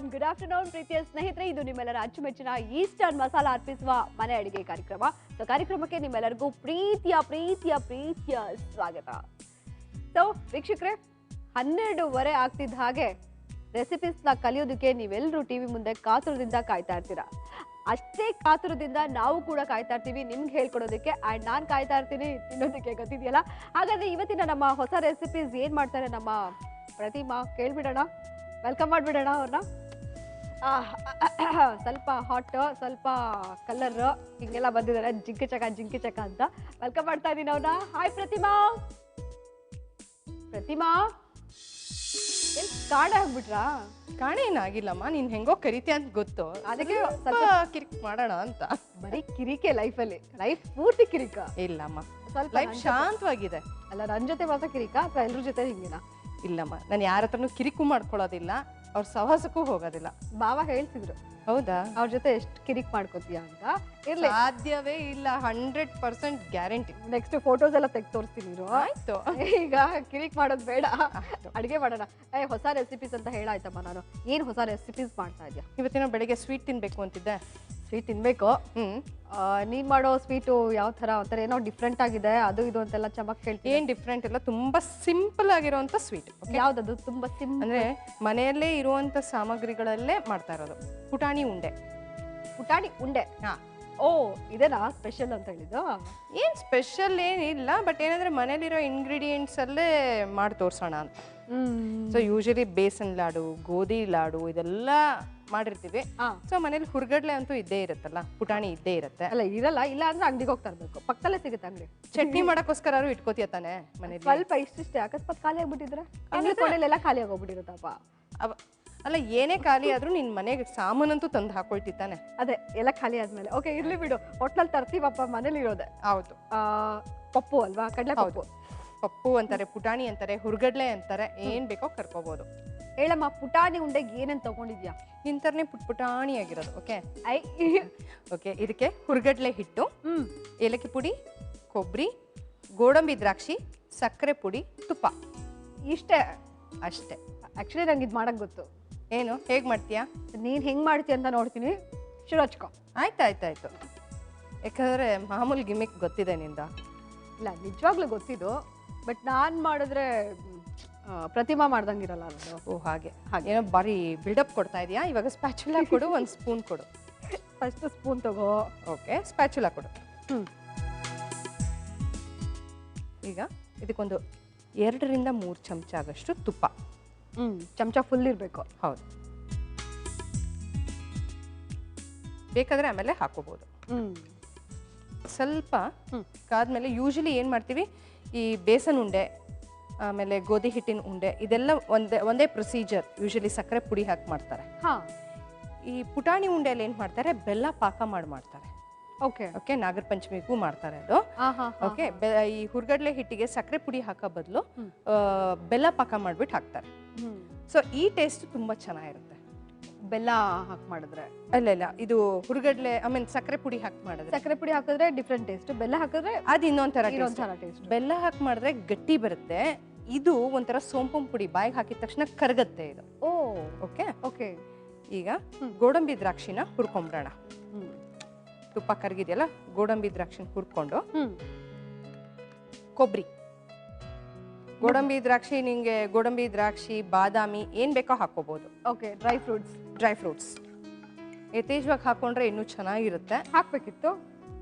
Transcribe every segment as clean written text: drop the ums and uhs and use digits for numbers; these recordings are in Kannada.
ಅಂಡ್ ಗುಡ್ ಆಫ್ಟರ್ನೂನ್ ಪ್ರೀತಿಯ ಸ್ನೇಹಿತರೆ, ಇದು ನಿಮ್ಮೆಲ್ಲರ ಅಚ್ಚುಮೆಚ್ಚಿನ ಈಸ್ಟರ್ನ್ ಮಸಾಲ ಅರ್ಪಿಸುವ ಮನೆ ಅಡಿಗೆ ಕಾರ್ಯಕ್ರಮ. ಸೊ ಕಾರ್ಯಕ್ರಮಕ್ಕೆ ನಿಮ್ಮೆಲ್ಲರಿಗೂ ಪ್ರೀತಿಯ ಪ್ರೀತಿಯ ಪ್ರೀತಿಯ ಸ್ವಾಗತ. ಸೊ ವೀಕ್ಷಕರೇ, 12:30 ಆಗ್ತಿದ್ದ ಹಾಗೆ ರೆಸಿಪೀಸ್ನ ಕಲಿಯೋದಕ್ಕೆ ನೀವೆಲ್ಲರೂ ಟಿವಿ ಮುಂದೆ ಕಾತುರದಿಂದ ಕಾಯ್ತಾ ಇರ್ತೀರಾ. ಅಷ್ಟೇ ಕಾತುರದಿಂದ ನಾವು ಕೂಡ ಕಾಯ್ತಾ ಇರ್ತೀವಿ ನಿಮ್ಗೆ ಹೇಳ್ಕೊಡೋದಕ್ಕೆ. ಆ್ಯಂಡ್ ನಾನು ಕಾಯ್ತಾ ಇರ್ತೀನಿ ತಿನ್ನೋದಕ್ಕೆ, ಗೊತ್ತಿದೆಯಲ್ಲ. ಹಾಗಾದ್ರೆ ಇವತ್ತಿನ ನಮ್ಮ ಹೊಸ ರೆಸಿಪೀಸ್ ಏನು ಮಾಡ್ತಾರೆ ನಮ್ಮ ಪ್ರತಿಮಾ, ಕೇಳ್ಬಿಡೋಣ, ವೆಲ್ಕಮ್ ಮಾಡಿಬಿಡೋಣ ಅವ್ರನ್ನ. ಸ್ವಲ್ಪ ಹಾಟ್, ಸ್ವಲ್ಪ ಕಲರ್ ಹಿಂಗೆಲ್ಲ ಬಂದಿದ್ದಾರೆ, ಜಿಂಕಿ ಚಕ ಅಂತ ವೆಲ್ಕಮ್ ಮಾಡ್ತಾ ಇದ್ದೀನಿ ಅವ್ರನ್ನ. ಹಾಯ್ ಪ್ರತಿಮಾ. ಪ್ರತಿಮಾ ಏನ್ ಕಾಣೆ ಆಗ್ಬಿಟ್ರಾ? ಕಾಣೆ ಏನಾಗಿಲ್ಲಮ್ಮ, ನೀನ್ ಹೆಂಗೋ ಕರಿತೀಯ ಅಂತ ಗೊತ್ತು, ಅದಕ್ಕೆ ಸ್ವಲ್ಪ ಕಿರಿಕ್ ಮಾಡೋಣ ಅಂತ. ಬರೀ ಕಿರಿಕೆ ಲೈಫಲ್ಲಿ, ಲೈಫ್ ಪೂರ್ತಿ ಕಿರಿಕ ಇಲ್ಲಮ್ಮ, ಸ್ವಲ್ಪ ಲೈಫ್ ಶಾಂತವಾಗಿದೆ. ಅಲ್ಲ, ನನ್ನ ಜೊತೆ ಮಾತ್ರ ಕಿರಿಕ ಅಥವಾ ಎಲ್ರ ಜೊತೆ ಹಿಂಗಿನ? ಇಲ್ಲಮ್ಮ, ನಾನು ಯಾರ ಹತ್ರನೂ ಕಿರಿಕು ಮಾಡ್ಕೊಳ್ಳೋದಿಲ್ಲ, ಅವ್ರ ಸಹವಾಸಕ್ಕೂ ಹೋಗೋದಿಲ್ಲ. ಬಾವ ಹೇಳ್ತಿದ್ರು. ಹೌದಾ? ಅವ್ರ ಜೊತೆ ಎಷ್ಟು ಕಿರಿಕ್ ಮಾಡ್ಕೋತೀಯ ಅಂತ. ಇರ್ಲಿ, ಸಾಧ್ಯವೇ ಇಲ್ಲ, 100% ಗ್ಯಾರಂಟಿ. ನೆಕ್ಸ್ಟ್ ಫೋಟೋಸ್ ಎಲ್ಲ ತೆಗೆದು ತೋರಿಸ್ತೀನಿ. ಆಯ್ತು, ಈಗ ಕಿರಿಕ್ ಮಾಡೋದು ಬೇಡ, ಅಡುಗೆ ಮಾಡೋಣ. ಹೊಸ ರೆಸಿಪೀಸ್ ಅಂತ ಹೇಳಾಯ್ತಮ್ಮ. ನಾನು ಏನು ಹೊಸ ರೆಸಿಪೀಸ್ ಮಾಡ್ತಾ ಇದೆಯಾ? ಇವತ್ತಿನ ಬೆಳಿಗ್ಗೆ ಸ್ವೀಟ್ ತಿನ್ಬೇಕು ಅಂತಿದ್ದೆ. ಸ್ವೀಟ್ ತಿನ್ಬೇಕು? ನೀನ್ ಮಾಡೋ ಸ್ವೀಟು ಯಾವ ಥರ? ಒಂಥರ ಏನೋ ಡಿಫ್ರೆಂಟ್ ಆಗಿದೆ, ಅದು ಇದು ಅಂತೆಲ್ಲ ಚಮಕ್ ಹೇಳ್ತೀನಿ. ಏನ್ ಡಿಫ್ರೆಂಟ್ ಇಲ್ಲ, ತುಂಬಾ ಸಿಂಪಲ್ ಆಗಿರುವಂತ ಸ್ವೀಟ್. ಯಾವ್ದದು ತುಂಬಾ ಸಿಂಪಲ್? ಅಂದ್ರೆ ಮನೆಯಲ್ಲೇ ಇರುವಂತ ಸಾಮಗ್ರಿಗಳಲ್ಲೇ ಮಾಡ್ತಾ ಇರೋದು. ಪುಟಾಣಿ ಉಂಡೆ. ಪುಟಾಣಿ ಉಂಡೆ? ಹಾ. ಓ, ಇದೇನಾ ಸ್ಪೆಷಲ್ ಅಂತ ಹೇಳಿದ್ದು? ಏನ್ ಸ್ಪೆಷಲ್ ಏನಿಲ್ಲ, ಬಟ್ ಏನಂದ್ರೆ ಮನೇಲಿರೋ ಇಂಗ್ರೀಡಿಯೆಂಟ್ಸ್ ಅಲ್ಲೇ ಮಾಡಿ ತೋರ್ಸೋಣ ಅಂತ. ಸೊ ಯೂಶಲಿ ಬೇಸನ್ ಲಾಡು, ಗೋಧಿ ಲಾಡು ಇದೆಲ್ಲ ಮಾಡಿರ್ತೀವಿ. ಸೊ ಮನೇಲಿ ಹುರ್ಗಡ್ಲೆ ಅಂತೂ ಇದ್ದೇ ಇರುತ್ತಲ್ಲ, ಪುಟಾಣಿ ಇದ್ದೇ ಇರುತ್ತೆ. ಅಲ್ಲ, ಇರಲ್ಲ, ಇಲ್ಲ ಅಂದ್ರೆ ಅಂಗಡಿಗೆ ಹೋಗ್ತಾ ಇರ್ಬೇಕು, ಪಕ್ಕದಲ್ಲೇ ಸಿಗುತ್ತೆ ಅಂಗಡಿ. ಚಟ್ನಿ ಮಾಡಕ್ಕೋಸ್ಕರ ಇಟ್ಕೋತಿಯ ತಾನೆ ಮನೇಲಿ? ಸ್ವಲ್ಪ ಇಷ್ಟಿಷ್ಟೇ, ಅಕಸ್ಮಾತ್ ಖಾಲಿ ಆಗ್ಬಿಟ್ಟಿದ್ರೆ ಅಂಗಡಿ ಕೊನೆಲೆಲ್ಲ ಖಾಲಿ ಆಗೋಗ್ಬಿಟ್ಟಿರುತ್ತಪ್ಪ. ಅಲ್ಲ, ಏನೇ ಖಾಲಿ ಆದ್ರೂ ನಿನ್ ಮನೆಗೆ ಸಾಮಾನಂತೂ ತಂದು ಹಾಕೊಳ್ತಿತ್ತಾನೆ. ಅದೇ ಎಲ್ಲ ಖಾಲಿ ಆದ್ಮೇಲೆ ಓಕೆ ಇರ್ಲಿ ಬಿಡು, ಒಟ್ನಲ್ಲಿ ತರ್ತೀವಪ್ಪ ಮನೇಲಿ ಇರೋದೆ. ಹೌದು. ಪಪ್ಪು ಅಲ್ವಾ? ಕಡ್ಲೆ ಪಪ್ಪು. ಪಪ್ಪು ಅಂತಾರೆ, ಪುಟಾಣಿ ಅಂತಾರೆ, ಹುರ್ಗಡ್ಲೆ ಅಂತಾರೆ, ಏನ್ ಬೇಕೋ ಕರ್ಕೋಬಹುದು. ಹೇಳಮ್ಮ, ಪುಟಾಣಿ ಉಂಡೆಗೆ ಏನೇನು ತಗೊಂಡಿದ್ಯಾ? ಇಂತರ್ನೇ ಪುಟಾಣಿ ಆಗಿರೋದು. ಓಕೆ, ಇದಕ್ಕೆ ಹುರ್ಗಡ್ಲೆ ಹಿಟ್ಟು, ಏಲಕ್ಕಿ ಪುಡಿ, ಕೊಬ್ಬರಿ, ಗೋಡಂಬಿ ದ್ರಾಕ್ಷಿ, ಸಕ್ಕರೆ ಪುಡಿ, ತುಪ್ಪ, ಇಷ್ಟೇ? ಅಷ್ಟೇ. ಆಕ್ಚುಲಿ ನಂಗೆ ಇದು ಮಾಡಕ್ ಗೊತ್ತು. ಏನು, ಹೇಗ್ ಮಾಡ್ತೀಯಾ? ನೀನ್ ಹೆಂಗ್ ಮಾಡ್ತೀಯ ಅಂತ ನೋಡ್ತೀನಿ, ಶುರು ಹಚ್ಕೊ. ಆಯ್ತಾಯ್ತಾಯ್ತು, ಯಾಕಂದ್ರೆ ಮಾಮೂಲಿ ಗಿಮಿಕ್ ಗೊತ್ತಿದೆ ನಿಂದ. ಇಲ್ಲ, ನಿಜವಾಗ್ಲೂ ಗೊತ್ತಿದ್ದು, ಬಟ್ ನಾನ್ ಮಾಡಿದ್ರೆ ಪ್ರತಿಮಾ ಮಾಡ್ದಂಗಿರಲ್ಲ ಅದು. ಓ, ಹಾಗೆ ಏನೋ ಬಾರಿ ಬಿಲ್ಡಪ್ ಕೊಡ್ತಾ ಇದೀಯಾ. ಇವಾಗ ಸ್ಪ್ಯಾಚುಲಾ ಕೊಡು, ಒಂದು ಸ್ಪೂನ್ ಕೊಡು. ಫಸ್ಟ್ ಸ್ಪೂನ್ ತಗೋ. ಓಕೆ, ಸ್ಪ್ಯಾಚುಲಾ ಕೊಡು. ಈಗ ಇದಕ್ಕೊಂದು 2ರಿಂದ 3 ಚಮಚ ಆಗಷ್ಟು ತುಪ್ಪ. ಚಮಚ ಫುಲ್ ಇರಬೇಕು. ಹೌದು, ಬೇಕಾದ್ರೆ ಆಮೇಲೆ ಹಾಕೋಬಹುದು. ಸ್ವಲ್ಪ ಕಾದ್ಮೇಲೆ ಯೂಶಲಿ ಏನು ಮಾಡ್ತೀವಿ, ಈ ಬೇಸನ್ ಉಂಡೆ ಆಮೇಲೆ ಗೋಧಿ ಹಿಟ್ಟಿನ ಉಂಡೆ ಇದೆಲ್ಲ ಒಂದೇ ಪ್ರೊಸೀಜರ್. ಯೂಶಲಿ ಸಕ್ಕರೆ ಪುಡಿ ಹಾಕಿ ಮಾಡ್ತಾರೆ. ಈ ಪುಟಾಣಿ ಉಂಡೆಯಲ್ಲಿ ಏನು ಮಾಡ್ತಾರೆ, ಬೆಲ್ಲ ಪಾಕ ಮಾಡ್ತಾರೆ. ಓಕೆ, ನಾಗರ ಪಂಚಮಿಗೂ ಮಾಡ್ತಾರೆ ಅದು. ಓಕೆ, ಈ ಹುರ್ಗಡ್ಲೆ ಹಿಟ್ಟಿಗೆ ಸಕ್ಕರೆ ಪುಡಿ ಹಾಕೋ ಬದಲು ಬೆಲ್ಲ ಪಾಕ ಮಾಡ್ಬಿಟ್ಟು ಹಾಕ್ತಾರೆ. ಸೊ ಈ ಟೇಸ್ಟ್ ತುಂಬಾ ಚೆನ್ನಾಗಿರುತ್ತೆ ಬೆಲ್ಲ ಹಾಕಿ ಮಾಡಿದ್ರೆ. ಇಲ್ಲ, ಇದು ಹುರ್ಗಡ್ಲೆ ಆಮೇಲೆ ಸಕ್ಕರೆ ಪುಡಿ ಹಾಕಿ ಮಾಡಿದ್ರೆ. ಸಕ್ಕರೆ ಪುಡಿ ಹಾಕಿದ್ರೆ ಡಿಫ್ರೆಂಟ್ ಟೇಸ್ಟ್, ಬೆಲ್ಲ ಹಾಕಿದ್ರೆ ಅದು ಇನ್ನೊಂಥರ ಟೇಸ್ಟ್. ಬೆಲ್ಲ ಹಾಕಿ ಮಾಡಿದ್ರೆ ಗಟ್ಟಿ ಬರುತ್ತೆ, ಇದು ಒಂಥರ ಸೋಂಪು ಪುಡಿ, ಬಾಯಿಗೆ ಹಾಕಿದ ತಕ್ಷಣ ಕರಗತ್ತೆ ಇದು. ಓಕೆ, ಈಗ ಗೋಡಂಬಿ ದ್ರಾಕ್ಷಿನ ಹುರ್ಕೊಂಬಿಡೋಣ. ತುಪ್ಪ ಕರಗಿದೆಯಲ್ಲ, ಗೋಡಂಬಿ ದ್ರಾಕ್ಷಿನ ಹುರ್ಕೊಂಡು, ಕೊಬ್ಬರಿ, ಗೋಡಂಬಿ ದ್ರಾಕ್ಷಿ, ನಿಂಗೆ ಗೋಡಂಬಿ ದ್ರಾಕ್ಷಿ, ಬಾದಾಮಿ ಏನ್ ಬೇಕೋ ಹಾಕೋಬಹುದು. ಓಕೆ, ಡ್ರೈ ಫ್ರೂಟ್ಸ್ ಯಥೇಚ್ಛವಾಗಿ ಹಾಕೊಂಡ್ರೆ ಇನ್ನೂ ಚೆನ್ನಾಗಿರುತ್ತೆ. ಹಾಕ್ಬೇಕಿತ್ತು?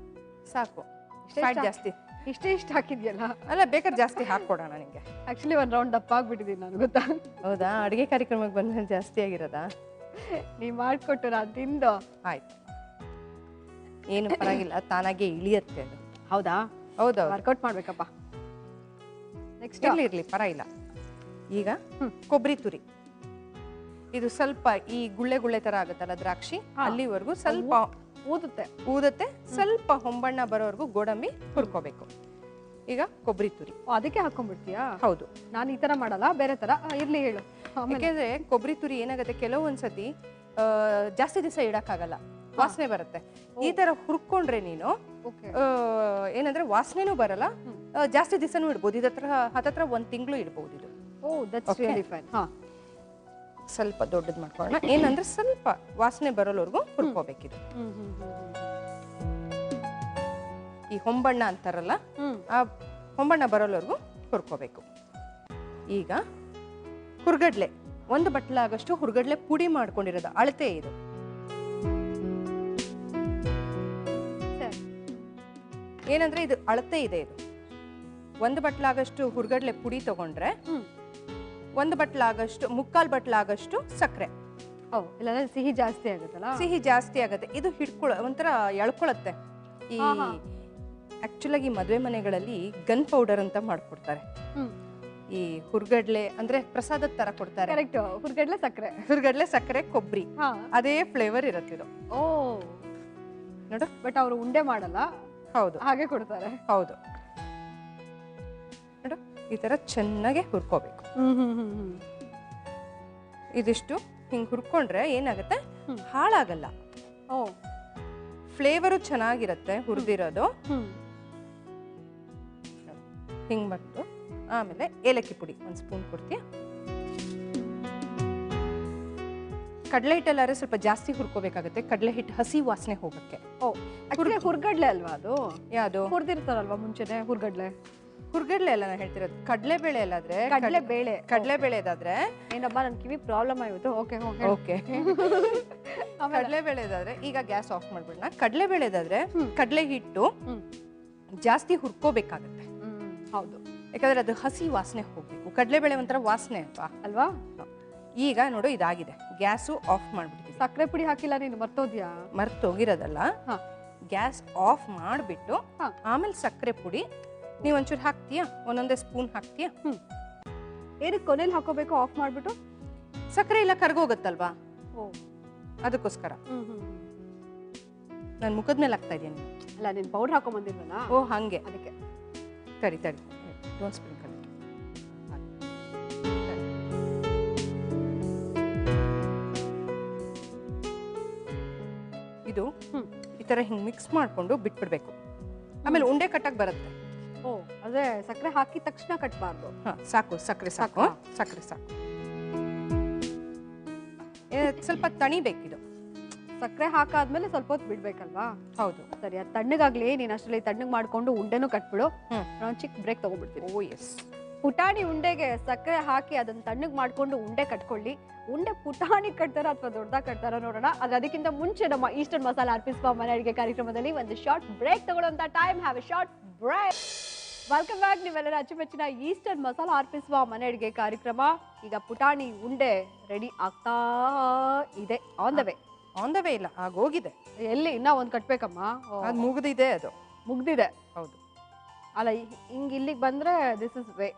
ಸಾಕು, ಜಾಸ್ತಿ ಇಷ್ಟೇ ಹಾಕಿದ್ಯಲ್ಲ. ಅಲ್ಲ, ಬೇಕಾದ್ರೆ ಜಾಸ್ತಿ ಹಾಕೊಡೋಣ ನಿಂಗೆ. ಆಕ್ಚುಲಿ ಒಂದ್ ರೌಂಡ್ ದಪ್ಪ ಆಗ್ಬಿಟ್ಟಿದ್ದೀನಿ ನಾನು, ಗೊತ್ತಾ? ಹೌದಾ? ಅಡುಗೆ ಕಾರ್ಯಕ್ರಮಕ್ಕೆ ಬಂದ ಜಾಸ್ತಿ ಆಗಿರೋದಾ? ನೀವ್ ಮಾಡ್ಕೊಟ್ಟು ನಾನು ತಿಂದು. ಆಯ್ತು, ಏನು ಪರವಾಗಿಲ್ಲ, ತಾನಾಗೆ ಇಳಿಯತ್ತೆ ಅದು. ಹೌದಾ? ಹೌದಾ, ವರ್ಕೌಟ್ ಮಾಡ್ಬೇಕಪ್ಪ. ನೆಕ್ಸ್ಟ್ ಇರ್ಲಿ ಪರವಾಗಿಲ್ಲ. ಈಗ ಕೊಬ್ಬರಿ ತುರಿ, ಇದು ಸ್ವಲ್ಪ ಈ ಗುಳ್ಳೆ ತರ ಆಗುತ್ತಲ್ಲ ದ್ರಾಕ್ಷಿ, ಅಲ್ಲಿವರೆಗೂ ಸ್ವಲ್ಪ ಊದತ್ತೆ, ಸ್ವಲ್ಪ ಹೊಂಬಣ್ಣ ಬರೋವರೆಗೂ ಗೋಡಂಬಿ ಹುರ್ಕೋಬೇಕು. ಈಗ ಕೊಬ್ಬರಿ ತುರಿ ಅದಕ್ಕೆ ಹಾಕೊಂಡ್ಬಿಡ್ತೀಯಾ? ಹೌದು, ನಾನು ಈ ತರ ಮಾಡಲ್ಲ, ಬೇರೆ ತರ. ಇರ್ಲಿ, ಹೇಳು. ಯಾಕೆಂದ್ರೆ ಕೊಬ್ಬರಿ ತುರಿ ಏನಾಗುತ್ತೆ, ಕೆಲವೊಂದ್ಸತಿ ಜಾಸ್ತಿ ದಿವಸ ಇಡಕ್ಕಾಗಲ್ಲ, ವಾಸನೆ ಬರುತ್ತೆ. ಈ ತರ ಹುರ್ಕೊಂಡ್ರೆ ನೀನು ಏನಂದ್ರೆ ವಾಸನೆನೂ ಬರಲ್ಲ, ಜಾಸ್ತಿ ದಿವಸನೂ ಇಡ್ಬೋದು. ಇದತ್ರ ಹತ್ತತ್ರ 1 ತಿಂಗಳು ಇಡ್ಬೋದು ಇದು. ಓ, ದಟ್ಸ್ ರಿಯಲಿ ಫೈನ್. ಸ್ವಲ್ಪ ದೊಡ್ಡದು ಮಾಡ್ಕೊಳ್ಳೋಣ. ಏನಂದ್ರೆ ಸ್ವಲ್ಪ ವಾಸನೆ ಬರೋವರೆಗೂ ಹುರ್ಕೋಬೇಕಿದು. ಈ ಹೊಂಬಣ್ಣ ಅಂತಾರಲ್ಲ, ಆ ಹೊಂಬಣ್ಣ ಬರೋವರೆಗೂ ಹುರ್ಕೋಬೇಕು. ಈಗ ಹುರ್ಗಡ್ಲೆ 1 ಬಟ್ಲ ಆಗಷ್ಟು ಹುರ್ಗಡ್ಲೆ ಪುಡಿ ಮಾಡ್ಕೊಂಡಿರೋದು, ಅಳತೆ ಇದು. ಏನಂದ್ರೆ ಇದು ಅಳತೆ ಇದೆ. ಇದು 1 ಬಟ್ಲ ಆಗಷ್ಟು ಹುರ್ಗಡ್ಲೆ ಪುಡಿ ತಗೊಂಡ್ರೆ 1 ಬಟ್ಲ ಆಗಷ್ಟು, 3/4 ಬಟ್ಲ ಆಗಷ್ಟು ಸಕ್ಕರೆ. ಇಲ್ಲಾಂದ್ರೆ ಸಿಹಿ ಜಾಸ್ತಿ ಆಗುತ್ತಲ್ಲ. ಸಿಹಿ ಜಾಸ್ತಿ ಆಗುತ್ತೆ. ಇದು ಒಂಥರ ಎಳ್ಕೊಳತ್ತೆ. ಈ ಆಕ್ಚುಲ್ ಆಗಿ ಮದುವೆ ಮನೆಗಳಲ್ಲಿ ಗನ್ ಪೌಡರ್ ಅಂತ ಮಾಡ್ಕೊಡ್ತಾರೆ. ಈ ಹುರ್ಗಡ್ಲೆ ಅಂದ್ರೆ ಪ್ರಸಾದದ ತರ ಕೊಡ್ತಾರೆ. ಕರೆಕ್ಟ್. ಹುರ್ಗಡ್ಲೆ ಸಕ್ಕರೆ ಕೊಬ್ಬರಿ ಅದೇ ಫ್ಲೇವರ್ ಇರುತ್ತೆ ಇದು. ನೋಡು, ಬಟ್ ಅವರು ಉಂಡೆ ಮಾಡಲ್ಲ. ಹೌದು, ಹಾಗೆ ಕೊಡ್ತಾರೆ. ಹೌದು. ನೋಡು, ಈ ತರ ಚೆನ್ನಾಗಿ ಹುರ್ಕೋಬೇಕು. ಇದಿಷ್ಟು ಹಿಂಗ್ ಹುರ್ಕೊಂಡ್ರೆ ಏನಾಗುತ್ತೆ, ಹಾಳಾಗಲ್ಲ. ಫ್ಲೇವರು ಚೆನ್ನಾಗಿರುತ್ತೆ ಹುರಿದಿರೋದು. ಹಿಂಗ್ ಬಂದು ಆಮೇಲೆ ಏಲಕ್ಕಿ ಪುಡಿ 1 ಸ್ಪೂನ್ ಕೊಡ್ತೀಯ. ಕಡಲೆ ಹಿಟ್ಟಲ್ಲಾದ್ರೆ ಸ್ವಲ್ಪ ಜಾಸ್ತಿ ಹುರ್ಕೋಬೇಕಾಗುತ್ತೆ, ಕಡಲೆ ಹಿಟ್ಟು ಹಸಿ ವಾಸನೆ ಹೋಗಕ್ಕೆ. ಹುರ್ಗಡ್ಲೆ ಅಲ್ವಾ ಅದು? ಯಾವುದು ಹುರ್ದಿರ್ತಾರಲ್ವಾ ಮುಂಚೆನೆ ಹುರ್ಗಡ್ಲೆ? ಹುರ್ಗಡ್ಲೆ ಎಲ್ಲ ನಾನು ಹೇಳ್ತಿರೋದು. ಕಡಲೆ ಬೇಳೆ ಅಲ್ಲಾದ್ರೆ, ಕಡಲೆ ಬೇಳೆದಾದ್ರೆ ಏನಬ್ಬಾ ನನ್ ಕಿವಿ ಪ್ರಾಬ್ಲಮ್ ಆಯ್ತು. Okay okay. ಕಡಲೆ ಬೇಳೆದಾದ್ರೆ ಈಗ ಗ್ಯಾಸ್ ಆಫ್ ಮಾಡ್ಬಿಡೋಣ. ಕಡಲೆ ಬೇಳೆದಾದ್ರೆ ಕಡಲೆ ಹಿಟ್ಟು ಜಾಸ್ತಿ ಹುರ್ಕೋಬೇಕಾಗತ್ತೆ. ಹೌದು, ಯಾಕಂದ್ರೆ ಅದು ಹಸಿ ವಾಸನೆ ಹೋಗ್ಬೇಕು. ಕಡಲೆಬೇಳೆ ಒಂಥರ ವಾಸನೆ ಅಲ್ವಾ? ಈಗ ನೋಡು, ಇದಾಗಿದೆ. ಗ್ಯಾಸು ಆಫ್ ಮಾಡ್ಬಿಡ್ತೀವಿ. ಸಕ್ಕರೆ ಪುಡಿ ಹಾಕಿಲ್ಲ ನೀನು, ಮರ್ತೋದ್ಯಾ? ಮರ್ತೋಗಿರೋದಲ್ಲ. ಗ್ಯಾಸ್ ಆಫ್ ಮಾಡಿಬಿಟ್ಟು ಆಮೇಲೆ ಸಕ್ಕರೆ ಪುಡಿ ನೀವು ಒಂಚೂರು ಹಾಕ್ತೀಯಾ, ಒಂದೊಂದೇ ಸ್ಪೂನ್ ಹಾಕ್ತೀಯಾ. ಏನಕ್ಕೆ ಕೊನೆಯಲ್ಲಿ ಹಾಕೋಬೇಕು ಆಫ್ ಮಾಡ್ಬಿಟ್ಟು? ಸಕ್ಕರೆ ಇಲ್ಲ ಕರ್ಗೋಗತ್ತಲ್ವಾ, ಅದಕ್ಕೋಸ್ಕರ. ನಾನು ಮುಖದ ಮೇಲೆ ಹಾಕ್ತಾ ಇದ್ದೀನಿ. ಅಲ್ಲ, ನೀನು ಪೌಡರ್ ಹಾಕೊಂಬಂದಿಲ್ವಲ್ಲ? ಓ ಹಂಗೆ, ಅದಕ್ಕೆ. ತಡಿ ಡೋಂಟ್ ಸ್ಪ್ರಿಂಕಲ್ ಇಟ್. ಇದು ಈ ತರ ಹಿಂಗ್ ಮಿಕ್ಸ್ ಮಾಡ್ಕೊಂಡು ಬಿಟ್ಬಿಡ್ಬೇಕು. ಆಮೇಲೆ ಉಂಡೆ ಕಟ್ಟಕ್ ಬರುತ್ತೆ. ಅದೇ ಸಕ್ಕರೆ ಹಾಕಿದ ತಕ್ಷಣ ಕಟ್ಬಾರ್ದು. ಸಾಕು, ಸಕ್ಕರೆ ಸಾಕು. ಸ್ವಲ್ಪ ತಣಿಬೇಕಿದು. ಸಕ್ಕರೆ ಹಾಕಾದ್ಮೇಲೆ ಸ್ವಲ್ಪ ಹೊತ್ತು ಬಿಡ್ಬೇಕಲ್ವಾ? ಹೌದು. ಸರಿ, ಅದು ತಣ್ಣಗಾಗ್ಲಿ. ನೀನ್ ಅಷ್ಟರಲ್ಲಿ ತಣ್ಣಗ್ ಮಾಡ್ಕೊಂಡು ಉಂಡೆನೂ ಕಟ್ಬಿಡು. ನಾನು ಚಿಕ್ಕ ಬ್ರೇಕ್ ತಗೊಂಡ್ಬಿಡ್ತೀನಿ. ಓ ಎಸ್. ಪುಟಾಣಿ ಉಂಡೆಗೆ ಸಕ್ಕರೆ ಹಾಕಿ ಅದನ್ನ ತಣ್ಣಗ್ ಮಾಡ್ಕೊಂಡು ಉಂಡೆ ಕಟ್ಕೊಳ್ಳಿ. ಉಂಡೆ ಪುಟಾಣಿ ಕಟ್ತಾರ ಅಥವಾ ದೊಡ್ಡದಾಗಿ ಕಟ್ತಾರ ನೋಡೋಣ. ಆದ್ರೆ ಅದಕ್ಕಿಂತ ಮುಂಚೆ ನಮ್ಮ ಈಸ್ಟರ್ನ್ ಮಸಾಲ ಅರ್ಪಿಸುವ ಮನೆ ಅಡಿಗೆ ಕಾರ್ಯಕ್ರಮದಲ್ಲಿ ಒಂದು ಶಾರ್ಟ್ ಬ್ರೇಕ್ ತಗೊಳ್ಳೋಂತ time. Have a short break. Welcome back. ನೀವೆಲ್ಲರ ಅಚ್ಚುಮೆಚ್ಚಿನ ಈಸ್ಟರ್ನ್ ಮಸಾಲ ಅರ್ಪಿಸುವ ಮನೆ ಅಡಿಗೆ ಕಾರ್ಯಕ್ರಮ. ಈಗ ಪುಟಾಣಿ ಉಂಡೆ ರೆಡಿ ಆಗ್ತಾ ಇದೆ. ಆನ್ ದ ವೇ ಇಲ್ಲ, ಆಗೋಗಿದೆ. ಎಲ್ಲಿ ಇನ್ನ ಒಂದ್ ಕಟ್ಬೇಕಮ್ಮ? ಅದು ಮುಗ್ದಿದೆ. ಅದು ಮುಗ್ದಿದೆ. ಹೌದು. ಅಲ್ಲ, ಹಿಂಗ್ ಇಲ್ಲಿಗೆ ಬಂದ್ರೆ ದಿಸ್ ಇಸ್ ವೇ.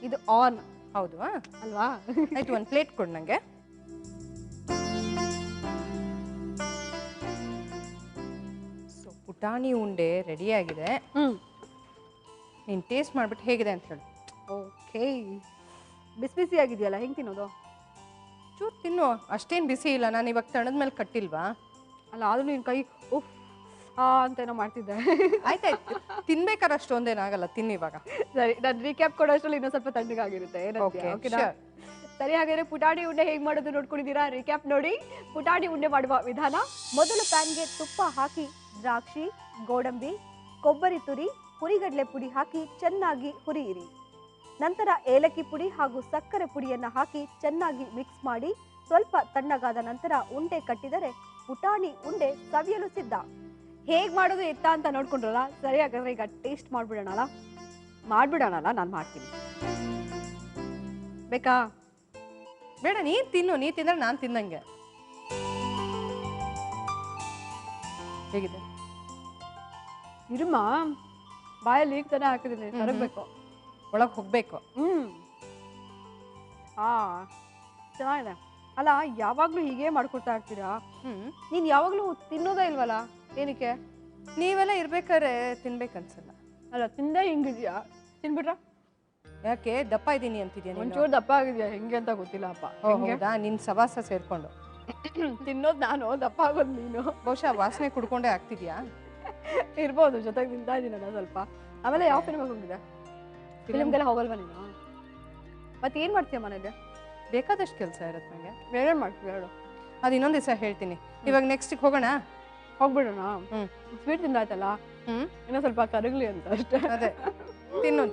ಇದು ಆನ್. ಹೌದು ಅಲ್ವಾ? ಆಯ್ತು, ಒಂದು ಪ್ಲೇಟ್ ಕೊಡು ನಂಗೆ. ಸೊ ಪುಟಾಣಿ ಉಂಡೆ ರೆಡಿ ಆಗಿದೆ. ನೀನು ಟೇಸ್ಟ್ ಮಾಡ್ಬಿಟ್ಟು ಹೇಗಿದೆ ಅಂತ ಹೇಳು. ಓಕೆ. ಬಿಸಿ ಬಿಸಿ ಆಗಿದೆಯಲ್ಲ, ಹೆಂಗೆ ತಿನ್ನೋದು? ಚೂರು ತಿನ್ನು, ಅಷ್ಟೇನು ಬಿಸಿ ಇಲ್ಲ. ನಾನು ಇವಾಗ ತಣದ ಮೇಲೆ ಕಟ್ಟಿಲ್ವಾ? ಅಲ್ಲ, ಆದ್ರೂ ನಿನ್ನ ಕೈ ಉಫ್ ಅಂತ ಏನೋ ಮಾಡ್ತಿದ್ದೆ. ಆಯ್ತಾಯ್ತು, ತಿನ್ಬೇಕಾದ್ರೆ ಅಷ್ಟೊಂದೇನಾಗಲ್ಲ, ತಿನ್ನು ಇವಾಗ. ಸರಿ, ನಾನು ರೀಕ್ಯಾಪ್ ಕೊಡೋಷ್ಟರಲ್ಲಿ ಇನ್ನೂ ಸ್ವಲ್ಪ ತಣ್ಣಗಾಗಿರುತ್ತೆ. ಸರಿ, ಹಾಗಾದ್ರೆ ಪುಟಾಣಿ ಉಂಡೆ ಹೇಗೆ ಮಾಡೋದು ನೋಡ್ಕೊಂಡಿದ್ದೀರಾ? ರೀಕ್ಯಾಪ್ ನೋಡಿ. ಪುಟಾಣಿ ಉಂಡೆ ಮಾಡುವ ವಿಧಾನ: ಮೊದಲು ಪ್ಯಾನ್ಗೆ ತುಪ್ಪ ಹಾಕಿ ದ್ರಾಕ್ಷಿ, ಗೋಡಂಬಿ, ಕೊಬ್ಬರಿ ತುರಿ, ಹುರಿಗಡಲೆ ಪುಡಿ ಹಾಕಿ ಚೆನ್ನಾಗಿ ಹುರಿಯಿರಿ. ನಂತರ ಏಲಕ್ಕಿ ಪುಡಿ ಹಾಗೂ ಸಕ್ಕರೆ ಪುಡಿಯನ್ನು ಹಾಕಿ ಚೆನ್ನಾಗಿ ಮಿಕ್ಸ್ ಮಾಡಿ ಸ್ವಲ್ಪ ತಣ್ಣಗಾದ ನಂತರ ಉಂಡೆ ಕಟ್ಟಿದರೆ ಪುಟಾಣಿ ಉಂಡೆ ಸವಿಯಲು ಸಿದ್ಧ. ಹೇಗೆ ಮಾಡೋದು ಎತ್ತ ಅಂತ ನೋಡ್ಕೊಂಡ್ರಲ್ಲ? ಸರಿ, ಹಾಗಾದ್ರೆ ಈಗ ಟೇಸ್ಟ್ ಮಾಡ್ಬಿಡೋಣಲ್ಲ. ನಾನು ಮಾಡ್ತೀನಿ. ಬೇಕಾ? ಬೇಡ, ನೀನು ತಿನ್ನು. ನೀ ತಿಂದ್ರೆ ನಾನು ತಿನ್ನಂಗೆ. ಹೇಗಿದೆ? ಇರುಮ್ಮ, ಬಾಯಲ್ಲಿ ಈಗ ತಾನೇ ಹಾಕಿದ್ದೀನಿ, ತರಬೇಕು. ಒಳಗೆ ಹೋಗ್ಬೇಕು. ಚೆನ್ನಾಗಿದೆ. ಅಲ್ಲ, ಯಾವಾಗ್ಲೂ ಹೀಗೆ ಮಾಡ್ಕೊಡ್ತಾ ಇರ್ತೀರಾ? ನೀನ್ ಯಾವಾಗ್ಲೂ ತಿನ್ನೋದೇ ಇಲ್ವಲ್ಲ, ಏನಕ್ಕೆ? ನೀವೆಲ್ಲ ಇರ್ಬೇಕಾದ್ರೆ ತಿನ್ಬೇಕನ್ಸಲ್ಲ. ಅಲ್ಲ, ತಿಂದೇ ಹಿಂಗಿದ್ಯಾ? ತಿನ್ಬಿಟ್ರ? ಯಾಕೆ ದಪ್ಪ ಇದ್ದೀನಿ ಅಂತಿದ್ಯಾ? ಒಂಚೂರು ದಪ್ಪ ಆಗಿದ್ಯಾ, ಹೆಂಗೆ ಅಂತ ಗೊತ್ತಿಲ್ಲ ಅಪ್ಪ. ಹೌದಾ? ನಿನ್ ಸವಾಸ ಸೇರ್ಕೊಂಡು ತಿನ್ನೋದು ನಾನು, ದಪ್ಪ ಆಗೋದು ನೀನು. ಬಹುಶಃ ವಾಸನೆ ಕುಡ್ಕೊಂಡೇ ಆಗ್ತಿದ್ಯಾ? ಇರ್ಬೋದು, ಜೊತೆಗೆ ತಿಂತಾ ಇದ್ದೀನಲ್ಲ ಸ್ವಲ್ಪ. ಆಮೇಲೆ ಯಾವ ಫಿಲ್ಮ್ ಹೋಗಿದೆ? ಫಿಲ್ಮ್ಗೆಲ್ಲ ಹೋಗಲ್ವಾ ನೀನು? ಮತ್ತೆ ಏನ್ ಮಾಡ್ತೀಯ ಮನೇಲಿ? ಬೇಕಾದಷ್ಟು ಕೆಲಸ ಇರುತ್ತೆ ನನಗೆ. ಏನೇನು ಮಾಡ್ತೀವಿ ಹೇಳು. ಅದು ಇನ್ನೊಂದು ದಿವಸ ಹೇಳ್ತೀನಿ. ಇವಾಗ ನೆಕ್ಸ್ಟಿಗೆ ಹೋಗೋಣ. ಹೋಗ್ಬಿಡೋಣ. ಸ್ವೀಟ್ ತಿಂದಾಯ್ತಲ್ಲ, ಇನ್ನೂ ಸ್ವಲ್ಪ ಕರಗಲಿ ಅಂತ ಅಷ್ಟೇ. ಅದೇ ತಿನ್ನು.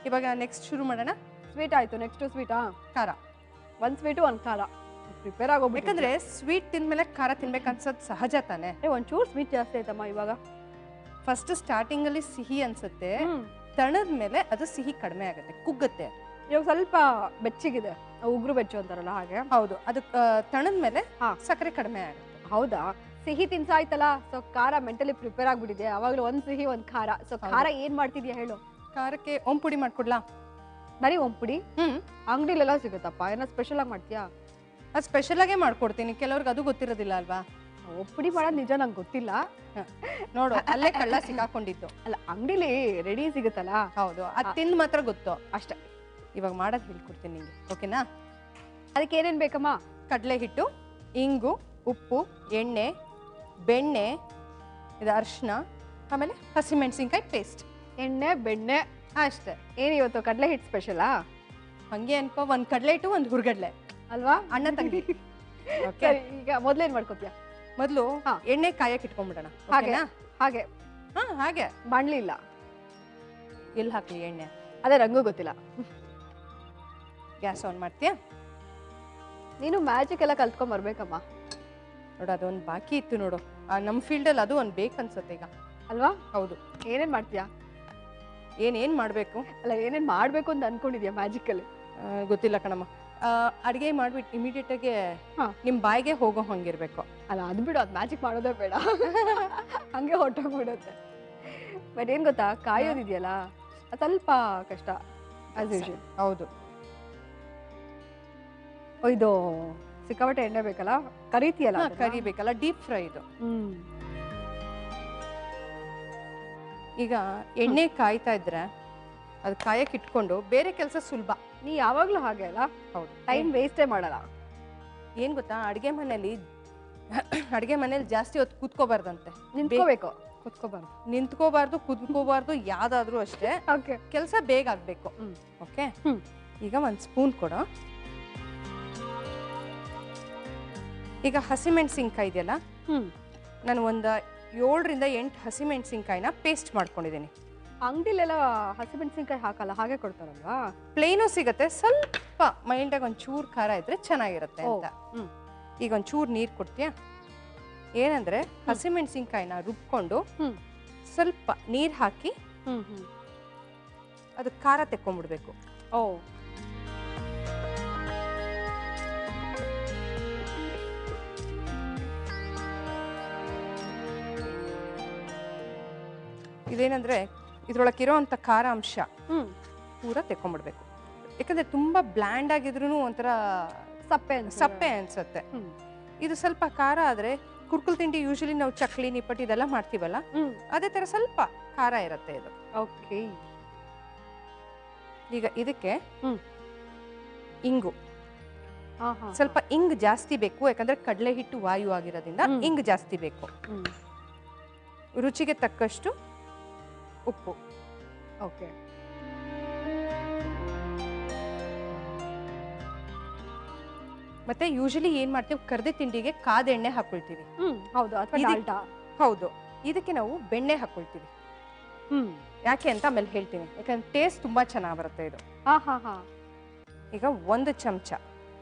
ಇವಾಗ ನೆಕ್ಸ್ಟ್ ಶುರು ಮಾಡೋಣ. ಸ್ವೀಟ್ ಆಯ್ತು, ನೆಕ್ಸ್ಟ್ ಸ್ವೀಟಾ? ಖಾರ. ಒಂದು ಸ್ವೀಟು ಒಂದು ಖಾರ ಪ್ರಿಪೇರ್ ಆಗೋಗ್ಬೇಕು. ಯಾಕಂದ್ರೆ ಸ್ವೀಟ್ ತಿಂದ್ಮೇಲೆ ಖಾರ ತಿನ್ಬೇಕು ಅನ್ಸೋದು ಸಹಜ ತಾನೆ. ಒಂಚೂರು ಸ್ವೀಟ್ ಜಾಸ್ತಿ ಆಯ್ತಮ್ಮ ಇವಾಗ. ಫಸ್ಟ್ ಸ್ಟಾರ್ಟಿಂಗ್ ಅಲ್ಲಿ ಸಿಹಿ ಅನ್ಸುತ್ತೆ, ತಣದ ಮೇಲೆ ಅದು ಸಿಹಿ ಕಡಿಮೆ ಆಗುತ್ತೆ, ಕುಗ್ಗುತ್ತೆ. ಇವಾಗ ಸ್ವಲ್ಪ ಬೆಚ್ಚಗಿದೆ, ಉಗುರು ಬೆಚ್ಚು ಅಂತಾರಲ್ಲ ಹಾಗೆ. ಹೌದು, ಅದು ತಣದ ಮೇಲೆ ಸಕ್ಕರೆ ಕಡಿಮೆ ಆಗುತ್ತೆ. ಹೌದಾ? ಸಿಹಿ ತಿನ್ಸಾಯ್ತಲ್ಲ, ಸೊ ಖಾರ ಮೆಂಟಲಿ ಪ್ರಿಪೇರ್ ಆಗ್ಬಿಟ್ಟಿದೆ. ಅವಾಗಲೂ ಒಂದು ಸಿಹಿ ಒಂದು ಖಾರ. ಸೊ ಖಾರ ಏನ್ ಮಾಡ್ತಿದ್ಯಾ ಹೇಳು? ಖಾರಕ್ಕೆ ಪುಡಿ ಮಾಡ್ಕೊಡ್ಲಾ? ಬರೀ ಪುಡಿ ಅಂಗಡಿಲೆಲ್ಲ ಸಿಗುತ್ತಪ್ಪ, ಏನೋ ಸ್ಪೆಷಲ್ ಆಗಿ ಮಾಡ್ತೀಯಾ? ಅದು ಸ್ಪೆಷಲ್ ಆಗೇ ಮಾಡ್ಕೊಡ್ತೀನಿ, ಕೆಲವ್ರಿಗೆ ಅದು ಗೊತ್ತಿರೋದಿಲ್ಲ ಅಲ್ವಾ. ಪುಡಿ ಮಾಡೋದು ನಿಜ ನಂಗೆ ಗೊತ್ತಿಲ್ಲ. ನೋಡು, ಅಲ್ಲೇ ಕಳ್ಳ ಸಿಕ್ಕಾಕೊಂಡಿದ್ದು. ಅಲ್ಲ, ಅಂಗಡಿಲಿ ರೆಡಿ ಸಿಗುತ್ತಲ್ಲ. ಹೌದು, ಅದು ತಿಂದು ಮಾತ್ರ ಗೊತ್ತು ಅಷ್ಟೇ. ಇವಾಗ ಮಾಡೋದು ಹೇಳ್ಕೊಡ್ತೀನಿ ನಿಂಗೆ, ಓಕೆನಾ? ಅದಕ್ಕೆ ಏನೇನು ಬೇಕಮ್ಮ? ಕಡಲೆ ಹಿಟ್ಟು, ಇಂಗು, ಉಪ್ಪು, ಎಣ್ಣೆ, ಬೆಣ್ಣೆ, ಇದು ಅರಿಶಿನ, ಆಮೇಲೆ ಹಸಿಮೆಣಸಿನ್ಕಾಯಿ ಪೇಸ್ಟ್. ಎಣ್ಣೆ, ಬೆಣ್ಣೆ ಅಷ್ಟೇ. ಏನು ಇವತ್ತು ಕಡಲೆ ಹಿಟ್ಟು ಸ್ಪೆಷಲಾ? ಹಂಗೆ ಅನ್ಕೋ, ಒಂದು ಕಡಲೆ ಹಿಟ್ಟು ಒಂದು ಹುರ್ಗಡ್ಲೆ ಅಲ್ವಾ, ಅಣ್ಣ ತಂಗಿ. ಓಕೆ, ಈಗ ಮೊದಲೇನು ಮಾಡ್ಕೋತೀಯ? ಮೊದಲು ಎಣ್ಣೆ ಕಾಯಕ್ಕೆ ಇಟ್ಕೊಂಡ್ಬಿಡೋಣ. ಹಾಗೆ ಹಾಗೆ ಹಾಗೆ ಬಾಣ್ಲಿ ಇಲ್ಲ, ಎಲ್ಲಿ ಹಾಕ್ಲಿ ಎಣ್ಣೆ? ಅದೇ ರಂಗು ಗೊತ್ತಿಲ್ಲ. ಗ್ಯಾಸ್ ಆನ್ ಮಾಡ್ತೀಯಾ? ನೀನು ಮ್ಯಾಜಿಕ್ ಎಲ್ಲ ಕಲ್ತ್ಕೊಂಡ್ ಬರ್ಬೇಕಮ್ಮ. ನೋಡು, ಅದೊಂದು ಬಾಕಿ ಇತ್ತು ನೋಡು, ನಮ್ಮ ಫೀಲ್ಡಲ್ಲಿ ಅದು ಒಂದು ಬೇಕು ಅನ್ಸುತ್ತೆ ಈಗ, ಅಲ್ವಾ? ಹೌದು. ಏನೇನ್ ಮಾಡ್ತೀಯಾ? ಏನೇನು ಮಾಡಬೇಕು? ಅಲ್ಲ, ಏನೇನ್ ಮಾಡ್ಬೇಕು ಅಂತ ಅನ್ಕೊಂಡಿದ್ಯಾ ಮ್ಯಾಜಿಕಲ್ಲಿ? ಗೊತ್ತಿಲ್ಲ ಕಣಮ್ಮ. ಅಡುಗೆ ಮಾಡ್ಬಿಟ್ಟು ಇಮಿಡಿಯೇಟಾಗಿ ನಿಮ್ಮ ಬಾಯಿಗೆ ಹೋಗೋ ಹಂಗಿರ್ಬೇಕು. ಅಲ್ಲ, ಅದು ಬಿಡು, ಅದು ಮ್ಯಾಜಿಕ್ ಮಾಡೋದೇ ಬೇಡ. ಹಂಗೆ ಹೊಟ್ಟೋಗ್ಬಿಡುತ್ತೆ. ಬಟ್ ಏನು ಗೊತ್ತಾ, ಕಾಯೋದಿದೆಯಲ್ಲ ಅದು ಸ್ವಲ್ಪ ಕಷ್ಟ ಆಸ್ ಯೂಶುವಲ್. ಹೌದು. ಇದು ಸಿಕ್ಕಾಪಟ್ಟೆ ಎಣ್ಣೆ ಬೇಕಲ್ಲ, ಕರಿತೀಯಲ್ಲ? ಕರಿಬೇಕಲ್ಲ, ಡೀಪ್ ಫ್ರೈ ಇದು. ಈಗ ಎಣ್ಣೆ ಕಾಯ್ತಾ ಇದ್ರೆ ಅದು ಕಾಯಕ್ಕೆ ಇಟ್ಕೊಂಡು ಬೇರೆ ಕೆಲಸ ಸುಲಭ. ನೀ ಯಾವಾಗ್ಲೂ ಹಾಗೆ ಅಲ್ಲ? ಹೌದು, ಟೈಮ್ ವೇಸ್ಟೇ ಮಾಡಲ್ಲ. ಏನ್ ಗೊತ್ತಾ, ಅಡುಗೆ ಮನೇಲಿ ಜಾಸ್ತಿ ಹೊತ್ತು ಕೂತ್ಕೋಬಾರ್ದಂತೆ. ನಿಂತ್ಕೋಬೇಕು, ನಿಂತ್ಕೋಬಾರ್ದು, ಕುತ್ಕೋಬಾರ್ದು, ಯಾವ್ದಾದ್ರು ಅಷ್ಟೇ. ಕೆಲಸ ಬೇಗ ಆಗ್ಬೇಕು. ಓಕೆ, ಈಗ ಒಂದು ಸ್ಪೂನ್ ಕೊಡು. ಈಗ ಹಸಿಮೆಣಸಿನ್ಕಾಯಿ ಇದೆಯಲ್ಲ, ನಾನು ಒಂದು 7 ರಿಂದ 8 ಹಸಿಮೆಣಸಿನ್ಕಾಯಿನ ಪೇಸ್ಟ್ ಮಾಡ್ಕೊಂಡಿದ್ದೀನಿ. ಅಂಗಡಿಲೆಲ್ಲ ಹಸಿಮೆಣಸಿನ್ಕಾಯಿ ಹಾಕಲ್ಲ, ಹಾಗೆ ಕೊಡ್ತಾರಲ್ವಾ? ಪ್ಲೇನು ಸಿಗುತ್ತೆ, ಸ್ವಲ್ಪ ಮೈಲ್ಡಾಗಿ ಒಂದು ಚೂರು ಖಾರ ಇದ್ರೆ ಚೆನ್ನಾಗಿರುತ್ತೆ ಅಂತ. ಈಗ ಒಂದು ಚೂರು ನೀರು ಕೊಡ್ತೀಯಾ? ಏನಂದ್ರೆ ಹಸಿಮೆಣಸಿನ್ಕಾಯಿನ ರುಬ್ಕೊಂಡು ಸ್ವಲ್ಪ ನೀರು ಹಾಕಿ ಅದು ಖಾರ ತೆಕ್ಕೊಂಡ್ಬಿಡ್ಬೇಕು. ಓ, ಇದೇನಂದ್ರೆ ಇದ್ರೊಳಗಿರೋ ಅಂತ ಖಾರ ಅಂಶ ಪೂರ ತೆಕ್ಕೊಂಡ್ಬಿಡ್ಬೇಕು. ಯಾಕಂದ್ರೆ ತುಂಬಾ ಬ್ಲ್ಯಾಂಡ್ ಆಗಿದ್ರು ಒಂಥರ ಸಪ್ಪೆ ಅನ್ಸುತ್ತೆ. ಇದು ಸ್ವಲ್ಪ ಖಾರ ಆದ್ರೆ ಕುರ್ಕುಲ್ ತಿಂಡಿ ಯೂಶಲಿ ನಾವು ಚಕ್ಲಿ, ನಿಪ್ಪಟ್ಟು ಇದೆಲ್ಲ ಮಾಡ್ತೀವಲ್ಲ, ಅದೇ ತರ ಸ್ವಲ್ಪ ಖಾರ ಇರುತ್ತೆ ಇದು. ಓಕೆ, ಈಗ ಇದಕ್ಕೆ ಇಂಗು, ಸ್ವಲ್ಪ ಇಂಗ್ ಜಾಸ್ತಿ ಬೇಕು, ಯಾಕಂದ್ರೆ ಕಡಲೆ ಹಿಟ್ಟು ವಾಯು ಆಗಿರೋದ್ರಿಂದ ಇಂಗ್ ಜಾಸ್ತಿ ಬೇಕು. ರುಚಿಗೆ ತಕ್ಕಷ್ಟು ಉಪ್ಪು. ಓಕೆ, ಮತ್ತೆ ಯೂಶಲಿ ಏನ್ ಮಾಡ್ತೀವಿ, ಕರ್ದೆ ತಿಂಡಿಗೆ ಕಾದ ಎಣ್ಣೆ ಹಾಕೊಳ್ತೀವಿ. ಹೌದು, ಅಥವಾ ಡಾಲ್ಡಾ. ಹೌದು, ಇದಕ್ಕೆ ನಾವು ಬೆಣ್ಣೆ ಹಾಕೊಳ್ತೀವಿ. ಯಾಕೆ ಅಂತ ಆಮೇಲೆ ಹೇಳ್ತೀನಿ, ಯಾಕಂದ್ರೆ ಟೇಸ್ಟ್ ತುಂಬಾ ಚೆನ್ನಾಗಿ ಬರುತ್ತೆ ಇದು. ಈಗ 1 ಚಮಚ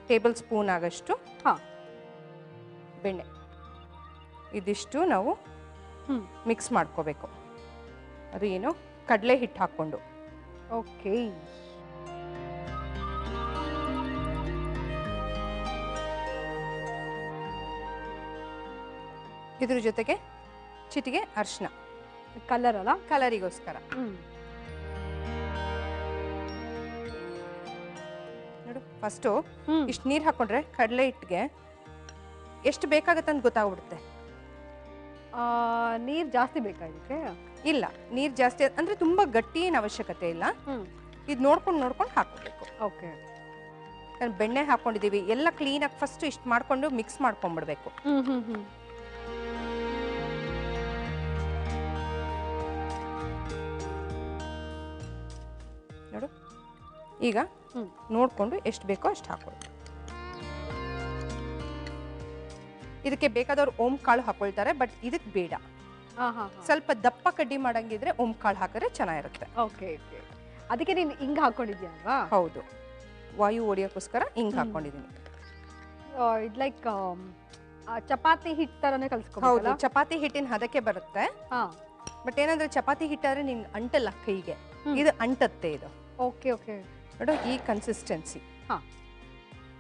ಟೇಬಲ್ ಸ್ಪೂನ್ ಆಗಷ್ಟು ಬೆಣ್ಣೆ, ಇದಿಷ್ಟು ನಾವು ಮಿಕ್ಸ್ ಮಾಡ್ಕೋಬೇಕು. ಅದು ಏನು, ಕಡಲೆ ಹಿಟ್ಟು ಹಾಕೊಂಡು. ಓಕೆ, ಇದ್ರ ಜೊತೆಗೆ ಚಿಟಿಗೆ ಅರಿಶಿನ, ಕಲರ್ ಅಲ್ಲ, ಕಲರಿಗೋಸ್ಕರ. ನೋಡು, ಫಸ್ಟು ಇಷ್ಟು ನೀರು ಹಾಕೊಂಡ್ರೆ ಕಡಲೆ ಹಿಟ್ಟಿಗೆ ಎಷ್ಟು ಬೇಕಾಗತ್ತೆ ಅಂತ ಗೊತ್ತಾಗ್ಬಿಡುತ್ತೆ. ನೀರು ಜಾಸ್ತಿ ಬೇಕಾಗಿತ್ತೆ? ಇಲ್ಲ, ನೀರು ಜಾಸ್ತಿ ಅಂದ್ರೆ ತುಂಬಾ ಗಟ್ಟಿ ಏನು ಅವಶ್ಯಕತೆ ಇಲ್ಲ. ಇದು ನೋಡ್ಕೊಂಡು ಹಾಕೋಬೇಕು. ಓಕೆ, ಬೆಣ್ಣೆ ಹಾಕೊಂಡಿದೀವಿ, ಎಲ್ಲ ಕ್ಲೀನಾಗಿ ಫಸ್ಟ್ ಇಷ್ಟು ಮಾಡ್ಕೊಂಡು ಮಿಕ್ಸ್ ಮಾಡ್ಕೊಂಡ್ಬಿಡ್ಬೇಕು. ನೋಡು, ಈಗ ನೋಡಿಕೊಂಡು ಎಷ್ಟು ಬೇಕೋ ಅಷ್ಟು ಹಾಕೊಳ್ಳಿ. ಇದಕ್ಕೆ ಬೇಕಾದವ್ರು ಓಂ ಕಾಳು ಹಾಕೊಳ್ತಾರೆ, ಬಟ್ ಇದಕ್ಕೆ ಬೇಡ. ಸ್ವಲ್ಪ ದಪ್ಪ ಕಡ್ಡಿ ಮಾಡಂಗಿದ್ರೆ ಓಂ ಕಾಳು ಹಾಕಿದ್ರೆ ಚೆನ್ನಾಗಿರುತ್ತೆ. ಓಕೆ ಓಕೆ, ಅದಕ್ಕೆ ನೀನು ಹಿಂಗೆ ಹಾಕೊಂಡಿದ್ಯಾ ಅಲ್ವಾ? ಹೌದು, ವಾಯು ಹೊಡಿಯೋಕ್ಕೋಸ್ಕರ ಹಿಂಗೆ ಹಾಕೊಂಡಿದ್ದೀನಿ. ಇದು ಲೈಕ್ ಚಪಾತಿ ಹಿಟ್ಟು ಥರನೇ ಕಲ್ಸ್ಕೊಂಡು. ಹೌದು, ಚಪಾತಿ ಹಿಟ್ಟಿನ ಹದಕ್ಕೆ ಬರುತ್ತೆ. ಬಟ್ ಏನಂದ್ರೆ ಚಪಾತಿ ಹಿಟ್ಟಾದ್ರೆ ನಿಂಗೆ ಅಂಟಲ್ಲ ಕೈಗೆ, ಇದು ಅಂಟತ್ತೆ ಇದು. ಓಕೆ ಓಕೆ, ನೋಡು ಈ ಕನ್ಸಿಸ್ಟೆನ್ಸಿ.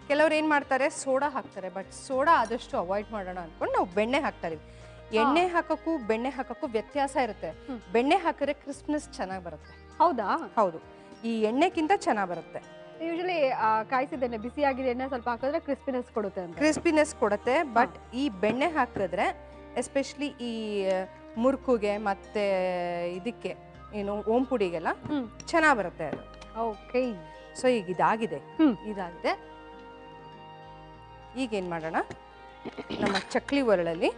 ಕೆಲವ್ರು ಏನು ಮಾಡ್ತಾರೆ, ಸೋಡಾ ಹಾಕ್ತಾರೆ, ಬಟ್ ಸೋಡಾ ಆದಷ್ಟು ಅವಾಯ್ಡ್ ಮಾಡೋಣ ಅನ್ಕೊಂಡು ನಾವು ಬೆಣ್ಣೆ ಹಾಕ್ತಾ ಇದೀವಿ. ಎಣ್ಣೆ ಹಾಕೋಕ್ಕೂ ಬೆಣ್ಣೆ ಹಾಕೋಕ್ಕೂ ವ್ಯತ್ಯಾಸ ಇರುತ್ತೆ. ಬೆಣ್ಣೆ ಹಾಕಿದ್ರೆ ಕ್ರಿಸ್ಪ್ನೆಸ್ ಚೆನ್ನಾಗಿ ಬರುತ್ತೆ. ಹೌದಾ? ಹೌದು, ಈ ಎಣ್ಣೆಗಿಂತ ಚೆನ್ನಾಗಿ ಬರುತ್ತೆ. ಯೂಶಲಿ ಕಾಯಿಸಿದ ಎಣ್ಣೆ, ಬಿಸಿಯಾಗಿದೆ ಎಣ್ಣೆ ಸ್ವಲ್ಪ ಹಾಕಿದ್ರೆ ಕ್ರಿಸ್ಪಿನೆಸ್ ಕೊಡುತ್ತೆ ಅಂತ. ಕ್ರಿಸ್ಪಿನೆಸ್ ಕೊಡುತ್ತೆ, ಬಟ್ ಈ ಬೆಣ್ಣೆ ಹಾಕಿದ್ರೆ ಎಸ್ಪೆಷಲಿ ಈ ಮುರುಕುಗೆ ಮತ್ತೆ ಇದಕ್ಕೆ ಏನು ಓಂ ಪುಡಿಗೆಲ್ಲ ಚೆನ್ನಾಗಿ ಬರುತ್ತೆ ಅದು. ಓಕೆ, ಸೊ ಈಗ ಇದಾಗಿದೆ. ಈಗೇನು ಮಾಡೋಣ, ನಮ್ಮ ಚಕ್ಲಿ ಒರಳಲ್ಲಿ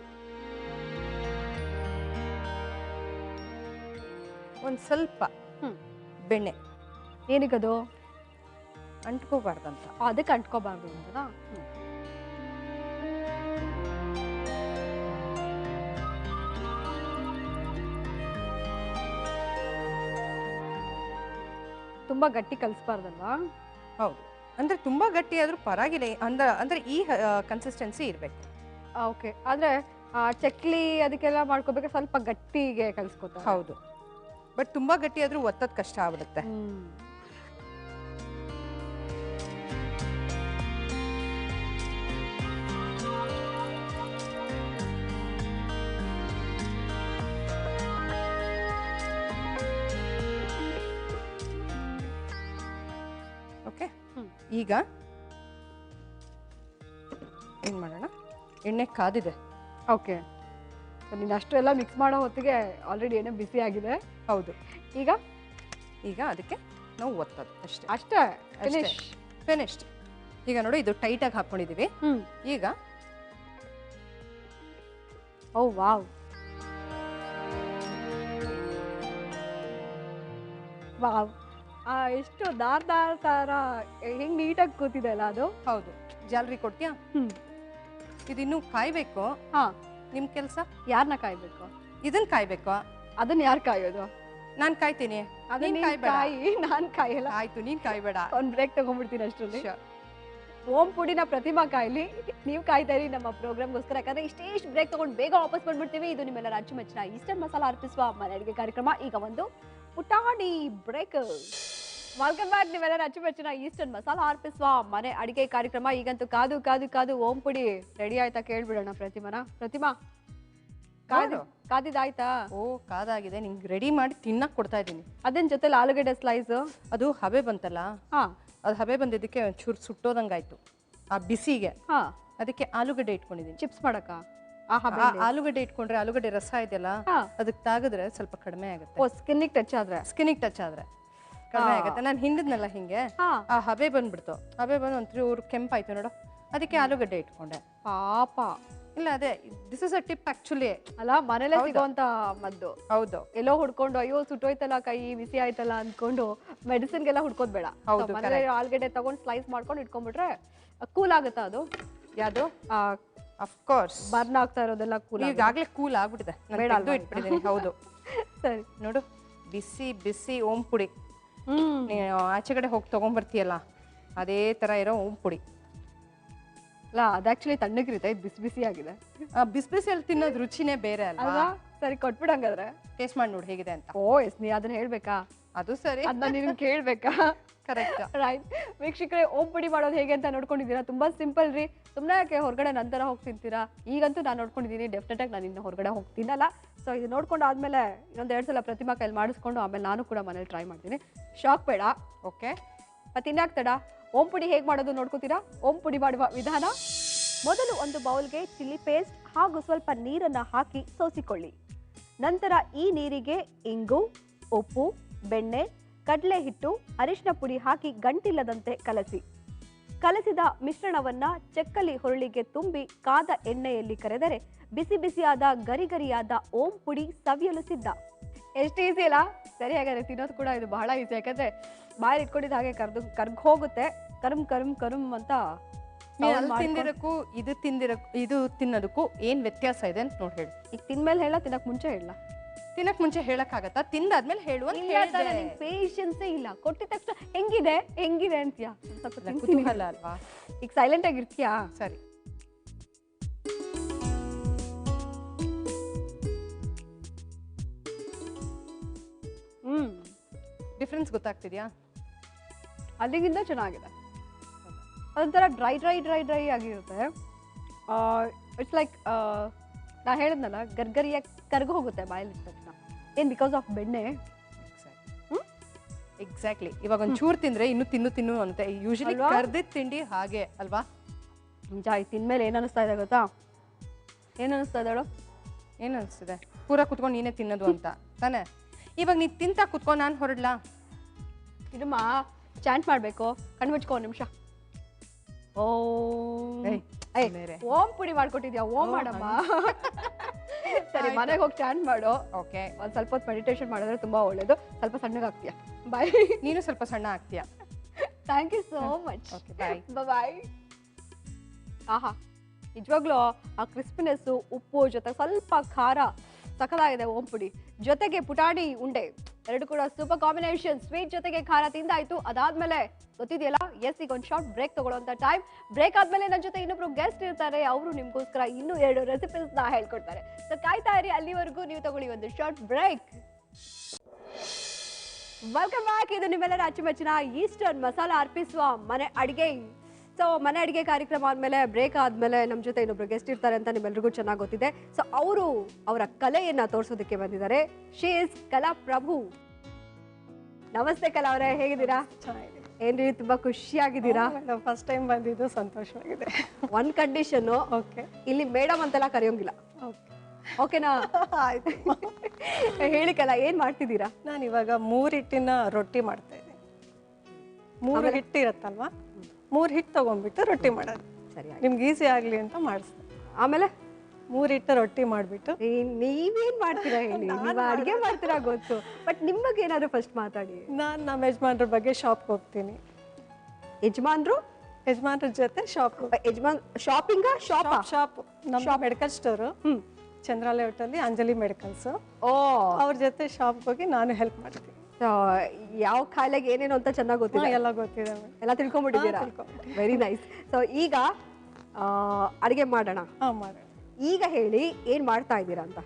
ಒಂದು ಸ್ವಲ್ಪ ಬೆಣ್ಣೆ. ಏನಕ್ಕದು? ಅಂಟ್ಕೋಬಾರ್ದಂತ. ಅದಕ್ಕೆ ಅಂಟ್ಕೋಬಾರ್ದು ಅಂತ. ತುಂಬಾ ಗಟ್ಟಿ ಕಲಿಸ್ಬಾರ್ದಲ್ವಾ? ಹೌದು, ಅಂದ್ರೆ ತುಂಬಾ ಗಟ್ಟಿ ಆದ್ರೂ ಪರವಾಗಿಲ್ಲ, ಅಂದ್ರೆ ಈ ಕನ್ಸಿಸ್ಟೆನ್ಸಿ ಇರಬೇಕು. ಓಕೆ, ಆದ್ರೆ ಚಕ್ಲಿ ಅದಕ್ಕೆಲ್ಲ ಮಾಡ್ಕೋಬೇಕು, ಸ್ವಲ್ಪ ಗಟ್ಟಿಗೆ ಕಲಿಸ್ಕೊತಾರೆ. ಹೌದು, ಬಟ್ ತುಂಬಾ ಗಟ್ಟಿ ಆದ್ರೂ ಒತ್ತದ ಕಷ್ಟ ಆಗ್ಬಿಡುತ್ತೆ. ಓಕೆ, ಈಗ ಏನ್ ಮಾಡೋಣ, ಎಣ್ಣೆ ಕಾದಿದೆ. ಓಕೆ, ನೀನು ಅಷ್ಟು ಎಲ್ಲ ಮಿಕ್ಸ್ ಮಾಡೋ ಹೊತ್ತಿಗೆ ಆಲ್ರೆಡಿ ಎಣ್ಣೆ ಬಿಸಿ ಆಗಿದೆ. ಹೌದು, ಈಗ ಈಗ ಅದಕ್ಕೆ ನಾವು ಒತ್ತದು ಅಷ್ಟೇ. ಅಷ್ಟೇ, ಫಿನಿಶ್ಡ್. ಈಗ ನೋಡಿ, ಇದು ಟೈಟಾಗಿ ಹಾಕೊಂಡಿದೀವಿ. ಈಗ ಓ ವಾವ್, ವಾವ್, ಎಷ್ಟು ದಾರ್ ತರ ಹೆಂಗ್ ನೀಟಾಗಿ ಕೂತಿದೆ ಅಲ್ಲ ಅದು. ಹೌದು, ಜಾಲರಿ ಕೊಡ್ತೀಯಾ? ಇದಿನ್ನೂ ಕಾಯ್ಬೇಕು. ನಿಮ್ ಕೆಲ್ಸ. ಯಾರನ್ನ ಕಾಯ್ಬೇಕು? ಇದನ್ನ ಕಾಯ್ಬೇಕು. ಅದನ್ನ ಯಾರು ಕಾಯೋದು? ನಾನ್ ಕಾಯ್ತೀನಿ. ನಾನ್ ಕಾಯಲ್ಲ. ಆಯ್ತು, ನೀನ್ ಕಾಯ್ಬೇಡ. ಒಂದ್ ಬ್ರೇಕ್ ತಗೊಂಡ್ಬಿಡ್ತೀನಿ ಅಷ್ಟರಲ್ಲಿ. ಓಂ ಪುಡಿನ ಪ್ರತಿಮಾ ಕಾಯ್ಲಿ, ನೀವು ಕಾಯ್ತಾ ಇರಿ ನಮ್ಮ ಪ್ರೋಗ್ರಾಮ್ಗೋಸ್ಕರ. ಯಾಕಂದ್ರೆ ಇಷ್ಟೇಷ್ಟು ಬ್ರೇಕ್ ತಗೊಂಡು ಬೇಗ ವಾಪಸ್ ಬಂದ್ಬಿಡ್ತೀವಿ. ಇದು ನಿಮ್ಮೆಲ್ಲರ ಅಚ್ಚುಮೆಚ್ಚಿನ ಈಸ್ಟರ್ನ್ ಮಸಾಲ ಅರ್ಪಿಸುವ ಮನೆ ಅಡುಗೆ ಕಾರ್ಯಕ್ರಮ. ಈಗ ಒಂದು ಪುಟಾಣಿ ಬ್ರೇಕ್. ವೆಲ್ಕಮ್ ಬ್ಯಾಕ್, ನೀವೆಲ್ಲರ ಅಚ್ಚುಮೆಚ್ಚಿನ ಈಸ್ಟರ್ನ್ ಮಸಾಲ ಅರ್ಪಿಸುವ ಮನೆ ಅಡಿಗೆ ಕಾರ್ಯಕ್ರಮ. ಈಗಂತೂ ಕಾದು ಕಾದು ಕಾದು ಓಂ ಪುಡಿ ರೆಡಿ ಆಯ್ತಾ ಕೇಳ್ಬಿಡೋಣ ಪ್ರತಿಮಾನ. ಪ್ರತಿಮಾ, ಕಾದಿದಾಯ್ತಾ? ಓ, ಕಾದಾಗಿದೆ. ನಿಂಗೆ ರೆಡಿ ಮಾಡಿ ತಿನ್ನಕ್ ಕೊಡ್ತಾ ಇದ್ದೀನಿ. ಅದೇನ್ ಜೊತೆಲಿ ಆಲೂಗಡ್ಡೆ ಸ್ಲೈಸ್. ಅದು ಹಬೆ ಬಂತಲ್ಲ, ಅದು ಹಬೆ ಬಂದಿದ್ದಕ್ಕೆ ಒಂಚೂರು ಸುಟ್ಟೋದಂಗಾಯ್ತು ಆ ಬಿಸಿಗೆ. ಅದಕ್ಕೆ ಆಲೂಗಡ್ಡೆ ಇಟ್ಕೊಂಡಿದ್ದೀನಿ. ಚಿಪ್ಸ್ ಮಾಡಕ ಆಲೂಗಡ್ಡೆ ಇಟ್ಕೊಂಡ್ರೆ ಆಲೂಗಡ್ಡೆ ರಸ ಇದೆಯಲ್ಲ, ಅದಕ್ಕೆ ತಾಗಿದ್ರೆ ಸ್ವಲ್ಪ ಕಡಿಮೆ ಆಗುತ್ತೆ. ಓ, ಸ್ಕಿನ್ನಿಗೆ ಟಚ್ ಆದ್ರೆ ಕಡಿಮೆ ಆಗುತ್ತೆ. ನಾನು ಹಿಂಡಿದ್ನಲ್ಲ ಹಿಂಗೆ, ಆ ಹಬೆ ಬಂದ್ಬಿಡ್ತು. ಹಬೆ ಬಂದು ಒಂಚೂರು ಕೆಂಪಾಯ್ತು ನೋಡು, ಅದಕ್ಕೆ ಆಲೂಗಡ್ಡೆ ಇಟ್ಕೊಂಡೆ. ಪಾಪ. ಇಲ್ಲ, ಅದೇ this is a tip actually. ಅಲ್ಲ, ಮನೇಲೆ ಸಿಗೋಂತ ಮದ್ದು. ಹೌದು, ಎಲ್ಲೋ ಹುಡ್ಕೊಂಡು ಅಯ್ಯೋ ಸುಟ್ಟೋಯ್ತಲ್ಲ ಕೈ, ಬಿಸಿ ಆಯ್ತಲ್ಲ ಅನ್ಕೊಂಡು ಮೆಡಿಸಿನ್ಗೆಲ್ಲ ಹುಡ್ಕೋದ್ ಬೇಡ. ಮನೇಲಿ ಆಲೂಗಡ್ಡೆ ತಗೊಂಡು ಸ್ಲೈಸ್ ಮಾಡ್ಕೊಂಡು ಇಟ್ಕೊಂಡ್ಬಿಟ್ರೆ ಕೂಲ್ ಆಗುತ್ತಾ ಅದು? ಯಾವುದು? ಅಫ್ಕೋರ್ಸ್, ಬರ್ನ್ ಆಗ್ತಾ ಇರೋದೆಲ್ಲ ಕೂಲ್. ಈಗಾಗಲೇ ಕೂಲ್ ಆಗ್ಬಿಟ್ಟಿದೆ, ಇಟ್ಬಿಟ್ಟಿದ್ದೀನಿ. ಹೌದು, ಸರಿ ನೋಡು, ಬಿಸಿ ಬಿಸಿ ಓಂ ಪುಡಿ. ನೀನು ಆಚೆ ಕಡೆ ಹೋಗಿ ತಗೊಂಡ್ಬರ್ತೀಯಲ್ಲ, ಅದೇ ತರ ಇರೋ ಓಂ ಪುಡಿ. ಅಲ್ಲ, ಅದು ಆಕ್ಚುಲಿ ತಣ್ಣಗಿರುತ್ತೆ, ಇದು ಬಿಸಿ ಬಿಸಿ ಆಗಿದೆ. ಬಿಸಿ ಬಿಸಿಯಲ್ಲಿ ತಿನ್ನೋದು ರುಚಿನೇ ಬೇರೆ ಅಲ್ವಾ? ಸರಿ, ಕೊಟ್ಬಿಡಂಗಾದ್ರೆ ಟೇಸ್ಟ್ ಮಾಡಿ ನೋಡಿ ಹೇಗಿದೆ ಅಂತ. ಓ ಎಸ್, ನೀ ಅದನ್ನ ಹೇಳ್ಬೇಕಾ? ಅದು ಸರಿ, ಅದನ್ನ ನೀನು ಕೇಳ್ಬೇಕಾ? ಕರೆಕ್ಟ್. ರೈಟ್. ವೀಕ್ಷಕರೇ, ಓಂ ಪುಡಿ ಮಾಡೋದು ಹೇಗೆ ಅಂತ ನೋಡ್ಕೊಂಡಿದ್ದೀರಾ? ತುಂಬಾ ಸಿಂಪಲ್ ರೀ. ಸುಮ್ಮನೆ ಯಾಕೆ ಹೊರಗಡೆ ನಂತರ ಹೋಗಿ ತಿಂತೀರಾ? ಈಗಂತೂ ನಾನು ನೋಡ್ಕೊಂಡಿದ್ದೀನಿ, ಡೆಫಿನೆಟ್ ಆಗಿ ನಾನು ಇನ್ನು ಹೊರಗಡೆ ಹೋಗಿ ತಿನ್ನಲ್ಲ. ಸೊ ಇದು ನೋಡ್ಕೊಂಡು ಆದ್ಮೇಲೆ ಇನ್ನೊಂದು 2 ಸಲ ಪ್ರತಿಮಾ ಕೈಲಿ ಮಾಡಿಸ್ಕೊಂಡು ಆಮೇಲೆ ನಾನು ಕೂಡ ಮನೇಲಿ ಟ್ರೈ ಮಾಡ್ತೀನಿ. ಶಾಕ್ ಬೇಡ, ಓಕೆ? ಮತ್ತೆ ಇನ್ಯಾಕ್ತಡ, ಓಂ ಪುಡಿ ಹೇಗೆ ಮಾಡೋದು ನೋಡ್ಕೋತೀರಾ? ಓಂ ಪುಡಿ ಮಾಡುವ ವಿಧಾನ: ಮೊದಲು ಒಂದು ಬೌಲ್ಗೆ ಚಿಲ್ಲಿ ಪೇಸ್ಟ್ ಹಾಗೂ ಸ್ವಲ್ಪ ನೀರನ್ನು ಹಾಕಿ ಸೋಸಿಕೊಳ್ಳಿ. ನಂತರ ಈ ನೀರಿಗೆ ಇಂಗು, ಉಪ್ಪು, ಬೆಣ್ಣೆ, ಕಡಲೆ ಹಿಟ್ಟು, ಅರಿಶಿನ ಪುಡಿ ಹಾಕಿ ಗಂಟಿಲ್ಲದಂತೆ ಕಲಸಿ. ಕಲಸಿದ ಮಿಶ್ರಣವನ್ನ ಚಕ್ಕಲಿ ಹುರುಳಿಗೆ ತುಂಬಿ ಕಾದ ಎಣ್ಣೆಯಲ್ಲಿ ಕರೆದರೆ ಬಿಸಿ ಬಿಸಿಯಾದ ಗರಿಗರಿಯಾದ ಓಂ ಪುಡಿ ಸವಿಯಲು ಸಿದ್ಧ. ಎಷ್ಟು ಈಸಿ ಅಲ್ಲ. ಸರಿ, ಹಾಗಾದ್ರೆ ತಿನ್ನೋದು ಕೂಡ ಇದು ಬಹಳ ಈಸಿ. ಯಾಕಂದ್ರೆ ಬಾಯಲ್ಲಿ ಇಟ್ಕೊಂಡಿದ್ದು ಹಾಗೆ ಕರ್ಗ್ ಹೋಗುತ್ತೆ. ಕರುಮ್ ಅಂತ ತಿಂದಿರಕ್ಕೂ ಇದು ತಿನ್ನೋದಕ್ಕೂ ಏನ್ ವ್ಯತ್ಯಾಸ ಇದೆ ಅಂತ ನೋಡಿ ಹೇಳಿ. ಈಗ ತಿಂದ್ಮೇಲೆ ಹೇಳ, ತಿನ್ನಕ್ ಮುಂಚೆ ಹೇಳ? ತಿನ್ನಕ್ ಮುಂಚೆ ಹೇಳಕ್ಕಾಗತ್ತಾ? ತಿಂದಾದ್ಮೇಲೆ ಹೇಳುವ. ಪೇಷನ್ಸೇ ಇಲ್ಲ. ಕೊಟ್ಟಿದ ತಕ್ಷಣ ಹೆಂಗಿದೆ ಅಂತೀಯ? ಸ್ವಲ್ಪ ಕುತೂಹಲ ಅಲ್ವಾ? ಈಗ ಸೈಲೆಂಟ್ ಆಗಿರ್ತೀಯಾ? ಸರಿ. ಡಿಫ್ರೆನ್ಸ್ ಗೊತ್ತಾಗ್ತಿದ್ಯಾ? ಅಲ್ಲಿಗಿಂತ ಚೆನ್ನಾಗಿದೆ. ಅದೊಂಥರ ಡ್ರೈ ಆಗಿರುತ್ತೆ. ಇಟ್ಸ್ ಲೈಕ್ ನಾ ಹೇಳಿದ್ನಲ್ಲ, ಗರ್ಗರಿಯಾಗಿ ಕರ್ಗು ಹೋಗುತ್ತೆ ಬಾಯಲ್ಲಿ ತಕ್ಷಣ. ಏನ್ ಬಿಕಾಸ್ ಆಫ್ ಬೆಣ್ಣೆ? ಎಕ್ಸಾಕ್ಟ್ಲಿ. ಇವಾಗ ಒಂದ್ ಚೂರ್ ತಿಂದ್ರೆ ಇನ್ನು ತಿನ್ನು ಅಂತ ಯೂಶಲಿ ಕರ್ದಿದ್ ತಿಂಡಿ ಹಾಗೆ ಅಲ್ವಾ? ನಿಜ. ತಿಂದ್ಮೇಲೆ ಏನ್ ಅನಿಸ್ತಾ ಇದೆ ಗೊತ್ತಾ? ಏನ್ ಅನಿಸ್ತಾ ಇದೆ ಹೇಳು? ಏನ್ ಅನಿಸ್ತಿದೆ? ಪೂರ ಕುತ್ಕೊಂಡು ನೀನೇ ತಿನ್ನೋದು ಅಂತ ತಾನೆ? ಇವಾಗ ನೀ ತಿಂತ ಕುತ್ಕೊಂಡು ನಾನು ಹೊರಡ್ಲಾ? ಇದಮ್ಮ ಚಾಂಟ್ ಮಾಡ್ಬೇಕು. ಕಣ್ಣು ಮುಚ್ಕೊ ಒಂದ್ ನಿಮಿಷ. ಓಂ ಪುಡಿ ಮಾಡ್ಕೊಟ್ಟಿದ್ಯಾ? ಓಂ ಮಾಡಮ್ಮ. ಸರಿ, ಮನೆಗೆ ಹೋಗಿ ಚಾಂಟ್ ಮಾಡು. ಓಕೆ. ಒಂದ್ ಸ್ವಲ್ಪ ಹೊತ್ತು ಮೆಡಿಟೇಷನ್ ಮಾಡಿದ್ರೆ ತುಂಬಾ ಒಳ್ಳೇದು. ಸ್ವಲ್ಪ ಸಣ್ಣಗಾಗ್ತೀಯ. ಬಾಯ್. ನೀನು ಸ್ವಲ್ಪ ಸಣ್ಣ ಆಗ್ತೀಯಾ. Thank you so much. Okay, bye. Bye. ಆಹಾ, ನಿಜವಾಗ್ಲೂ ಆ ಕ್ರಿಸ್ಪಿನೆಸ್, ಉಪ್ಪು ಜೊತೆ ಸ್ವಲ್ಪ ಖಾರ ಸಕಲಾಗಿದೆ. ಓಂ ಪುಡಿ ಜೊತೆಗೆ ಪುಟಾಣಿ ಉಂಡೆ ಎರಡು ಕೂಡ ಸೂಪರ್ ಕಾಂಬಿನೇಷನ್. ಸ್ವೀಟ್ ಜೊತೆಗೆ ಖಾರ ತಿಂದಾಯ್ತು. ಅದಾದ್ಮೇಲೆ ಗೊತ್ತಿದೆಯಲ್ಲ, ಎಸ್, ಈಗ ಒಂದು ಶಾರ್ಟ್ ಬ್ರೇಕ್ ತಗೊಳ್ಳೋಂಥ ಟೈಮ್. ಬ್ರೇಕ್ ಆದ್ಮೇಲೆ ನನ್ನ ಜೊತೆ ಇನ್ನೊಬ್ರು ಗೆಸ್ಟ್ ಇರ್ತಾರೆ. ಅವರು ನಿಮ್ಗೋಸ್ಕರ ಇನ್ನೂ 2 ರೆಸಿಪೀಸ್ ನ ಹೇಳ್ಕೊಡ್ತಾರೆ. ಸೊ ಕಾಯ್ತಾ ಇರಿ. ಅಲ್ಲಿವರೆಗೂ ನೀವು ತಗೊಳ್ಳಿ ಒಂದು ಶಾರ್ಟ್ ಬ್ರೇಕ್. Welcome back. ಇದು ನಿಮ್ಮೆಲ್ಲರ ಅಚ್ಚುಮೆಚ್ಚಿನ ಈಸ್ಟರ್ನ್ ಮಸಾಲಾ ಅರ್ಪಿಸುವ ಮನೆ ಅಡಿಗೆ. ಸೊ ಮನೆ ಅಡಿಗೆ ಕಾರ್ಯಕ್ರಮ ಆದ್ಮೇಲೆ, ಬ್ರೇಕ್ ಆದ್ಮೇಲೆ ನಮ್ಮ ಜೊತೆ ಇನ್ನೊಬ್ರು ಗೆಸ್ಟ್ ಇರ್ತಾರೆ ಅಂತ ನಿಮ್ಮೆಲ್ರಿಗೂ ಚೆನ್ನಾಗಿ ಗೊತ್ತಿದೆ. ಸೊ ಅವರು ಅವರ ಕಲೆಯನ್ನ ತೋರಿಸೋದಕ್ಕೆ ಬಂದಿದ್ದಾರೆ. ಶಿ ಇಸ್ ಕಲಾ ಪ್ರಭು. ನಮಸ್ತೆ ಕಲಾ ಅವರೇ, ಹೇಗಿದ್ದೀರಾ? ಚೆನ್ನಾಗಿದೆ. ಏನ್ರಿ, ತುಂಬಾ ಖುಷಿಯಾಗಿದ್ದೀರಾ? ಫಸ್ಟ್ ಟೈಮ್ ಬಂದಿದ್ದು ಸಂತೋಷವಾಗಿದೆ. ಒಂದ್ ಕಂಡೀಷನ್, ಓಕೆ, ಇಲ್ಲಿ ಮೇಡಮ್ ಅಂತೆಲ್ಲ ಕರೆಯೋಂಗಿಲ್ಲ. ಓಕೆನಾ? ಆಯ್ತು. ಹೇಳಿ ಕಲಾ, ಏನ್ ಮಾಡ್ತಿದ್ದೀರಾ? ನಾನು ಇವಾಗ 3 ಹಿಟ್ಟಿನ ರೊಟ್ಟಿ ಮಾಡ್ತಾ ಇದ್ದೀನಿ. 3 ಹಿಟ್ಟು ಇರುತ್ತಲ್ವಾ, 3 ಹಿಟ್ಟು ತಗೊಂಡ್ಬಿಟ್ಟು ರೊಟ್ಟಿ ಮಾಡೋದು. ಸರಿ, ನಿಮ್ಗೆ ಈಸಿ ಆಗ್ಲಿ ಅಂತ ಮಾಡಿಸ್ದೆ. ಆಮೇಲೆ 3 ಹಿಟ್ಟು ರೊಟ್ಟಿ ಮಾಡ್ಬಿಟ್ಟು. ನೀವೇನ್ ಮಾಡ್ತೀರಾ ಹೇಳಿ? ನೀವು ಅಡಿಗೆ ಮಾಡ್ತೀರಾ ಗೊತ್ತು, ಬಟ್ ನಿಮ್ ಬಗ್ಗೆ ಏನಾದ್ರು ಫಸ್ಟ್ ಮಾತಾಡಿ. ನಾನು ನಮ್ಮ ಯಜಮಾನ್ರ ಬಗ್ಗೆ ಶಾಪ್ಗೆ ಹೋಗ್ತೀನಿ. ಯಜಮಾನ್ರು? ಯಜಮಾನ್ರ ಜೊತೆ ಶಾಪ್. ಯಜಮಾನ್ ಶಾಪಿಂಗ? ಶಾಪ್ ನಮ್ಮ ಮೆಡಿಕಲ್ ಸ್ಟೋರು ಚಂದ್ರ ಲೇಔಟ್ ಅಲ್ಲಿ ಅಂಜಲಿ ಮೆಡಿಕಲ್ಸ್. ಓ, ಅವ್ರ ಜೊತೆ ಶಾಪ್ಗೆ ಹೋಗಿ ನಾನು ಹೆಲ್ಪ್ ಮಾಡ್ತೀನಿ. ಯಾವ ಕಾಯಿಲೆಗೆ ಏನೇನು ಅಂತ ಚೆನ್ನಾಗಿ ಗೊತ್ತಿದೆ? ಎಲ್ಲ ಗೊತ್ತಿದೆ, ಎಲ್ಲ ತಿಳ್ಕೊಂಡ್ಬಿಟ್ಟಿದ್ದೀರಾ? Very nice. ಸೊ ಈಗ ಅಡಿಗೆ ಮಾಡೋಣ. ಮಾಡೋಣ. ಈಗ ಹೇಳಿ, ಏನ್ ಮಾಡ್ತಾ ಇದ್ದೀರಾ ಅಂತ.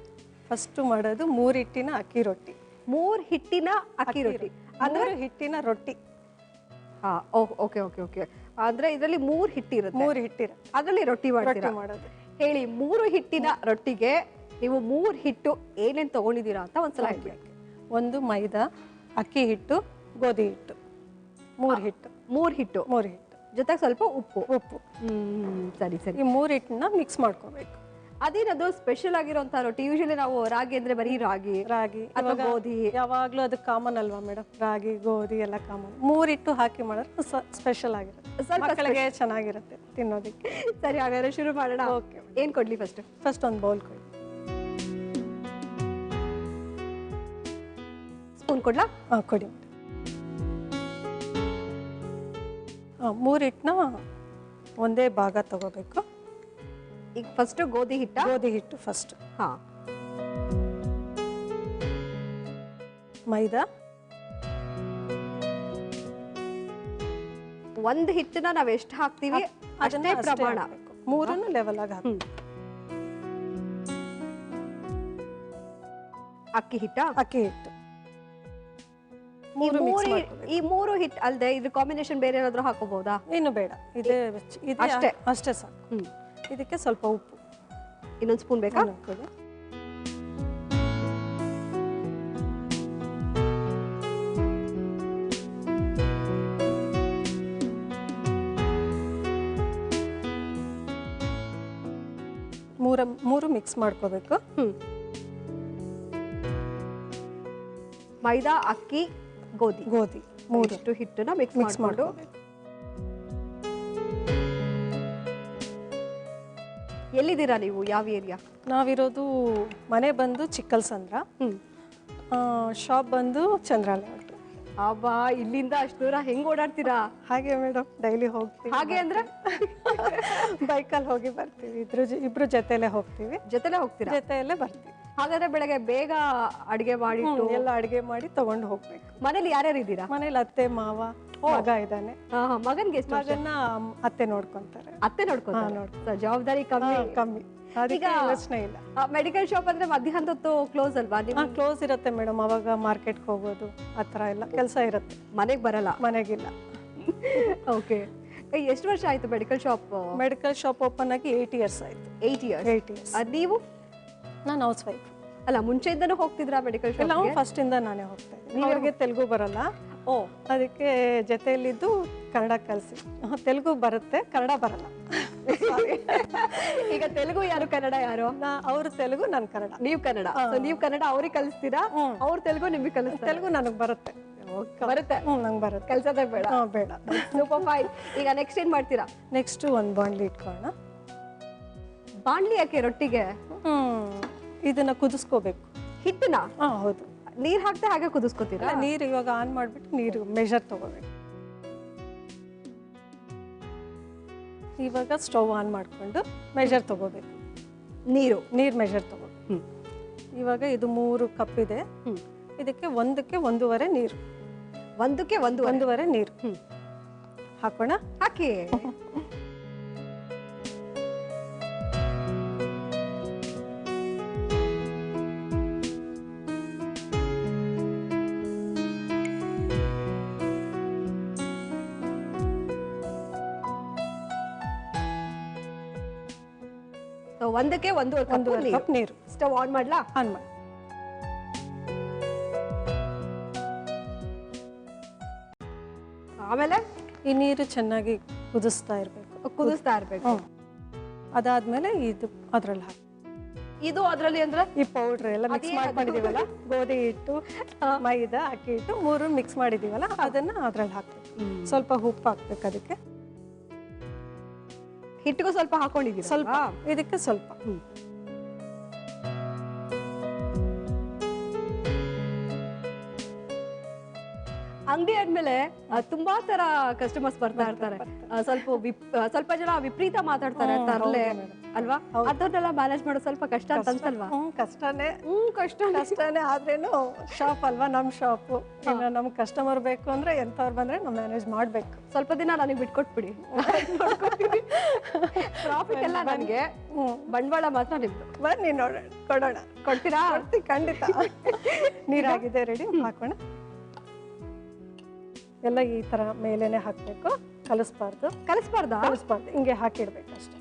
ಫಸ್ಟ್ ಮಾಡೋದು 3 ಹಿಟ್ಟಿನ ಅಕ್ಕಿ ರೊಟ್ಟಿ. 3 ಹಿಟ್ಟಿನ ಅಕ್ಕಿ ರೊಟ್ಟಿ ಅಂದ್ರೆ ಹಿಟ್ಟಿನ ರೊಟ್ಟಿ. ಹಾ, ಓಕೆ ಓಕೆ ಓಕೆ. ಅಂದ್ರೆ ಇದರಲ್ಲಿ 3 ಹಿಟ್ಟಿರುತ್ತೆ. 3 ಹಿಟ್ಟಿರುತ್ತೆ, ಅದರಲ್ಲಿ ರೊಟ್ಟಿ ಮಾಡ್ತೀರಾ? ಮಾಡೋದು. ಹೇಳಿ, 3 ಹಿಟ್ಟಿನ ರೊಟ್ಟಿಗೆ ನೀವು 3 ಹಿಟ್ಟು ಏನೇನ್ ತಗೊಂಡಿದ್ದೀರಾ ಅಂತ ಒಂದ್ಸಲ ಹೇಳಿ. 1 ಮೈದಾ, ಅಕ್ಕಿ ಹಿಟ್ಟು, ಗೋಧಿ ಹಿಟ್ಟು. 3 ಹಿಟ್ಟು. 3 ಹಿಟ್ಟು ಜೊತೆಗೆ ಸ್ವಲ್ಪ ಉಪ್ಪು. ಸರಿ ಸರಿ. ಈ 3 ಹಿಟ್ಟನ್ನ ಮಿಕ್ಸ್ ಮಾಡ್ಕೋಬೇಕು. ಅದೇನದು ಸ್ಪೆಷಲ್ ಆಗಿರೋಂಥ ರೊಟ್ಟಿ? ಯೂಶಲಿ ನಾವು ರಾಗಿ ಅಂದ್ರೆ ಬರೀ ರಾಗಿ ಅಥವಾ ಗೋಧಿ, ಯಾವಾಗ್ಲೂ ಅದು ಕಾಮನ್ ಅಲ್ವಾ ಮೇಡಮ್? ರಾಗಿ ಗೋಧಿ ಎಲ್ಲ ಕಾಮನ್. 3 ಹಿಟ್ಟು ಹಾಕಿ ಮಾಡಿದ್ರೆ ಸ್ಪೆಷಲ್ ಆಗಿರುತ್ತೆ, ಮಕ್ಕಳಿಗೆ ಚೆನ್ನಾಗಿರುತ್ತೆ ತಿನ್ನೋದಕ್ಕೆ. ಸರಿ, ಹಾಗಾದ್ರೆ ಶುರು ಮಾಡೋಣ. ಓಕೆ. ಏನ್ ಕೊಡ್ಲಿ ಫಸ್ಟ್? ಒಂದು ಬೌಲ್ ಕೊಡಿ. ಸ್ಪೂನ್ ಕೊಡ್ಲಾ? ಕೊಡಿ. 3 ಹಿಟ್ಟನ್ನ ಒಂದೇ ಭಾಗ ತಗೋಬೇಕು. ಈಗ ಫಸ್ಟ್ ಗೋಧಿ ಹಿಟ್ಟು ಫಸ್ಟ್. ಹಾ. ಮೈದಾ. 1 ಹಿಟ್ಟನ್ನ ನಾವ್ ಎಷ್ಟು ಹಾಕ್ತಿವಿ ಅಷ್ಟೇ ಪ್ರಮಾಣ. 3 ಲೆವೆಲ್ ಆಗಿ ಹಾಕಿ. ಅಕ್ಕಿ ಹಿಟ್ಟು. ಈ 3 ಹಿಟ್ಟು ಅಲ್ಲದೆ ಇದ್ರ ಕಾಂಬಿನೇಷನ್ ಬೇರೆ ಏನಾದ್ರೂ ಹಾಕೋಬಹುದಾ? ಏನು ಬೇಡ, ಅಷ್ಟೇ ಸಾಕು. ಇದಕ್ಕೆ ಸ್ವಲ್ಪ ಉಪ್ಪು. ಇನ್ನೊಂದು ಸ್ಪೂನ್ ಬೇಕಾ? ಕೊಡಿ. ಮೂರು ಮಿಕ್ಸ್ ಮಾಡ್ಕೋಬೇಕು. ಮೈದಾ, ಅಕ್ಕಿ, ಗೋಧಿ 3 ಹಿಟ್ಟನ್ನ ಮಿಕ್ಸ್ ಮಾಡ್ಕೊಂಡು. ಎಲ್ಲಿದ್ದೀರಾ ನೀವು? ಯಾವ ಏರಿಯಾ? ನಾವಿರೋದು ಮನೆ ಬಂದು ಚಿಕ್ಕಲ್ಸಂದ್ರ. ಶಾಪ್ ಬಂದು ಚಂದ್ರಾಲಯ. ಅಬ್ಬಾ, ಇಲ್ಲಿಂದ ಅಷ್ಟು ದೂರ ಹೆಂಗ್ ಓಡಾಡ್ತೀರಾ? ಹಾಗೆ ಮೇಡಮ್, ಡೈಲಿ ಹೋಗ್ತೀವಿ. ಹಾಗೆ ಅಂದ್ರೆ ಬೈಕಲ್ಲಿ ಹೋಗಿ ಬರ್ತೀವಿ. ಇಬ್ರು ಜೊತೆಲೆ ಹೋಗ್ತೀವಿ, ಜೊತೆಲೆ ಹೋಗ್ತೀರಾ? ಜೊತೆಯಲ್ಲೇ ಬರ್ತೀವಿ. ಹಾಗಾದ್ರೆ ಬೆಳಗ್ಗೆ ಬೇಗ ಅಡಿಗೆ ಮಾಡಿಟ್ಟು ಎಲ್ಲ ಅಡಿಗೆ ಮಾಡಿ ತಗೊಂಡು ಹೋಗ್ಬೇಕು. ಮನೇಲಿ ಯಾರ್ಯಾರು ಇದ್ದೀರಾ? ಮನೇಲಿ ಅತ್ತೆ ಮಾವ ಮಗ ಇದ್ದಾನೆ. ಮಗನ್ಗೆ ಎಷ್ಟು? ಮಗನ್ನ ಅತ್ತೆ ನೋಡ್ಕೊಂತಾರೆ. ಅತ್ತೆ ನೋಡ್ಕೊಂತಾರೆ. ಜವಾಬ್ದಾರಿ ಕಮ್ಮಿ. ಕಮ್ಮಿ, ಅದಕ್ಕೆ ಯೋಚನೆ ಇಲ್ಲ. ಮೆಡಿಕಲ್ ಶಾಪ್ ಅಂದ್ರೆ ಮಧ್ಯಾಹ್ನದ ಹೊತ್ತು ಕ್ಲೋಸ್ ಅಲ್ವಾ? ಕ್ಲೋಸ್ ಇರುತ್ತೆ ಮೇಡಮ್. ಅವಾಗ ಮಾರ್ಕೆಟ್ಗೆ ಹೋಗೋದು ಆ ಥರ ಎಲ್ಲ ಕೆಲಸ ಇರುತ್ತೆ. ಮನೆಗೆ ಬರಲ್ಲ? ಮನೆಗಿಲ್ಲ. ಓಕೆ. ಎಷ್ಟು ವರ್ಷ ಆಯ್ತು medical shop? Medical shop open ಆಗಿ 8 ಇಯರ್ಸ್ ಆಯ್ತು. 8 ಇಯರ್ಸ್. ನೀವು? ನಾನು ಹೌಸ್ ವೈಫ್. ಅಲ್ಲ, ಮುಂಚೆಯಿಂದನೂ ಹೋಗ್ತಿದ್ರಾ ಮೆಡಿಕಲ್ ಶಾಪ್? ನಾವು ಫಸ್ಟ್ ಇಂದ ನಾನೇ ಹೋಗ್ತಾ ಇದ್ದೀನಿ. ಅವ್ರಿಗೆ ತೆಲುಗು ಬರಲ್ಲ. ಅದಕ್ಕೆ ಜೊತೆಯಲ್ಲಿದ್ದು ಕನ್ನಡ ಕಲಿಸಿ. ತೆಲುಗು ಬರುತ್ತೆ, ಕನ್ನಡ ಬರಲ್ಲ. ಈಗ ತೆಲುಗು ಯಾರು, ಕನ್ನಡ ಯಾರು? ಅವ್ರು ತೆಲುಗು, ನಾನು ಕನ್ನಡ. ನೀವು ಕನ್ನಡ. ನೀವು ಕನ್ನಡ ಅವ್ರಿಗೆ ಕಲಿಸ್ತೀರಾ, ಅವ್ರ ತೆಲುಗು ನಿಮಗೆ ಕಲಿಸ್ತಾರೆ? ತೆಲುಗು ನನಗೆ ಬರುತ್ತೆ. ಬರುತ್ತೆ? ನಂಗೆ ಬರುತ್ತೆ. ಕಲ್ಸೋದೇ ಬೇಡ? ಬೇಡ. Super fine. ಈಗ ನೆಕ್ಸ್ಟ್ ಏನ್ ಮಾಡ್ತೀರಾ? ನೆಕ್ಸ್ಟ್ ಒಂದು ಬಾಣ್ಲಿ ಇಟ್ಕೊಳ್ಳೋಣ. ಬಾಣ್ಲಿ ಯಾಕೆ? ರೊಟ್ಟಿಗೆ ಇದನ್ನ ಕುದಿಸ್ಕೋಬೇಕು. ಹಿಟ್ಟನ? ಹೌದು. ನೀರ್ ಹಾಕ್ತಾ ಹಾಗೆ ಕುದಿಸ್ಕೋತೀರಾ? ನೀರು ಇವಾಗ ಆನ್ ಮಾಡ್ಬಿಟ್ಟು ನೀರು ಮೆಜರ್ ತಗೋಬೇಕು. ಇವಾಗ ಸ್ಟವ್ ಆನ್ ಮಾಡ್ಕೊಂಡು ಮೆಜರ್ ತಗೋಬೇಕು. ನೀರು ಮೆಜರ್ ತಗೋಬೇಕು. ಇವಾಗ ಇದು 3 ಕಪ್ ಇದೆ. ಇದಕ್ಕೆ 1ಕ್ಕೆ 1.5 ನೀರು. 1ಕ್ಕೆ 1.5 ನೀರು ಹಾಕೋಣ. ಹಾಕಿ. ಒಂದಕ್ಕೆ 1.5 ಕಪ್ ನೀರು. ಸ್ಟವ್ ಆನ್ ಮಾಡ್ಲಾ? ಆನ್ ಮಾಡಿ. ಆಮೇಲೆ ಈ ನೀರು ಚೆನ್ನಾಗಿ ಕುದಿಸ್ತಾ ಇರ್ಬೇಕು. ಅದಾದ್ಮೇಲೆ ಇದು ಅದ್ರಲ್ಲಿ ಹಾಕಿ. ಇದು ಅದ್ರಲ್ಲಿ ಅಂದ್ರೆ ಈ ಪೌಡರ್ ಎಲ್ಲ ಮಿಕ್ಸ್ ಮಾಡಿದೀವಲ್ಲ, ಗೋಧಿ ಹಿಟ್ಟು, ಮೈದಾ, ಅಕ್ಕಿ ಹಿಟ್ಟು 3 ಮಿಕ್ಸ್ ಮಾಡಿದೀವಲ್ಲ, ಅದನ್ನ ಅದ್ರಲ್ಲಿ ಹಾಕ್ಬೇಕು. ಸ್ವಲ್ಪ ಉಪ್ಪು ಹಾಕ್ಬೇಕು. ಅದಕ್ಕೆ ಹಿಟ್ಟಿಗೂ ಸ್ವಲ್ಪ ಹಾಕೊಂಡಿದ್ದೀವಿ. ಸ್ವಲ್ಪ ಇದಕ್ಕೆ ಸ್ವಲ್ಪ. ಅಂಗಡಿ ಆದ್ಮೇಲೆ ತುಂಬಾ ತರ ಕಸ್ಟಮರ್ಸ್ ಬರ್ತಾ ಇರ್ತಾರೆ. ಸ್ವಲ್ಪ ಜನ ವಿಪರೀತ ಮಾತಾಡ್ತಾರೆ, ತರ್ಲೆ ಅಲ್ವಾ? ಅದನ್ನೆಲ್ಲ ಮ್ಯಾನೇಜ್ ಮಾಡೋದು ಸ್ವಲ್ಪ ಕಷ್ಟ ಅಂತ ಅನ್ಸಲ್ವಾ? ಕಷ್ಟನೇ. ಆದ್ರೇನು ಶಾಪ್ ಅಲ್ವಾ, ನಮ್ ಶಾಪ್. ನಮ್ ಕಸ್ಟಮರ್ ಬೇಕು ಅಂದ್ರೆ ಎಂತವ್ರು ಬಂದ್ರೆ ನಾವು ಮ್ಯಾನೇಜ್ ಮಾಡ್ಬೇಕು. ಸ್ವಲ್ಪ ದಿನ ನನಗೆ ಬಿಟ್ಕೊಟ್ಬಿಡಿ. ಪ್ರಾಫಿಟ್ ಎಲ್ಲ ನನಗೆ, ಬಂಡವಾಳ ಮಾತ್ರ ನಿಮ್ದು. ಬನ್ನಿ ನೋಡೋಣ, ಕೊಡೋಣ. ಕೊಡ್ತೀರಾ? ಖಂಡಿತ. ನೀರಾಗಿದೆ, ರೆಡಿ. ಹಾಕೋಣ. ಎಲ್ಲ ಈ ತರ ಮೇಲೇನೆ ಹಾಕ್ಬೇಕು. ಕಲಿಸ್ಬಾರ್ದು. ಹಿಂಗೆ ಹಾಕಿಡ್ಬೇಕು ಅಷ್ಟೇ.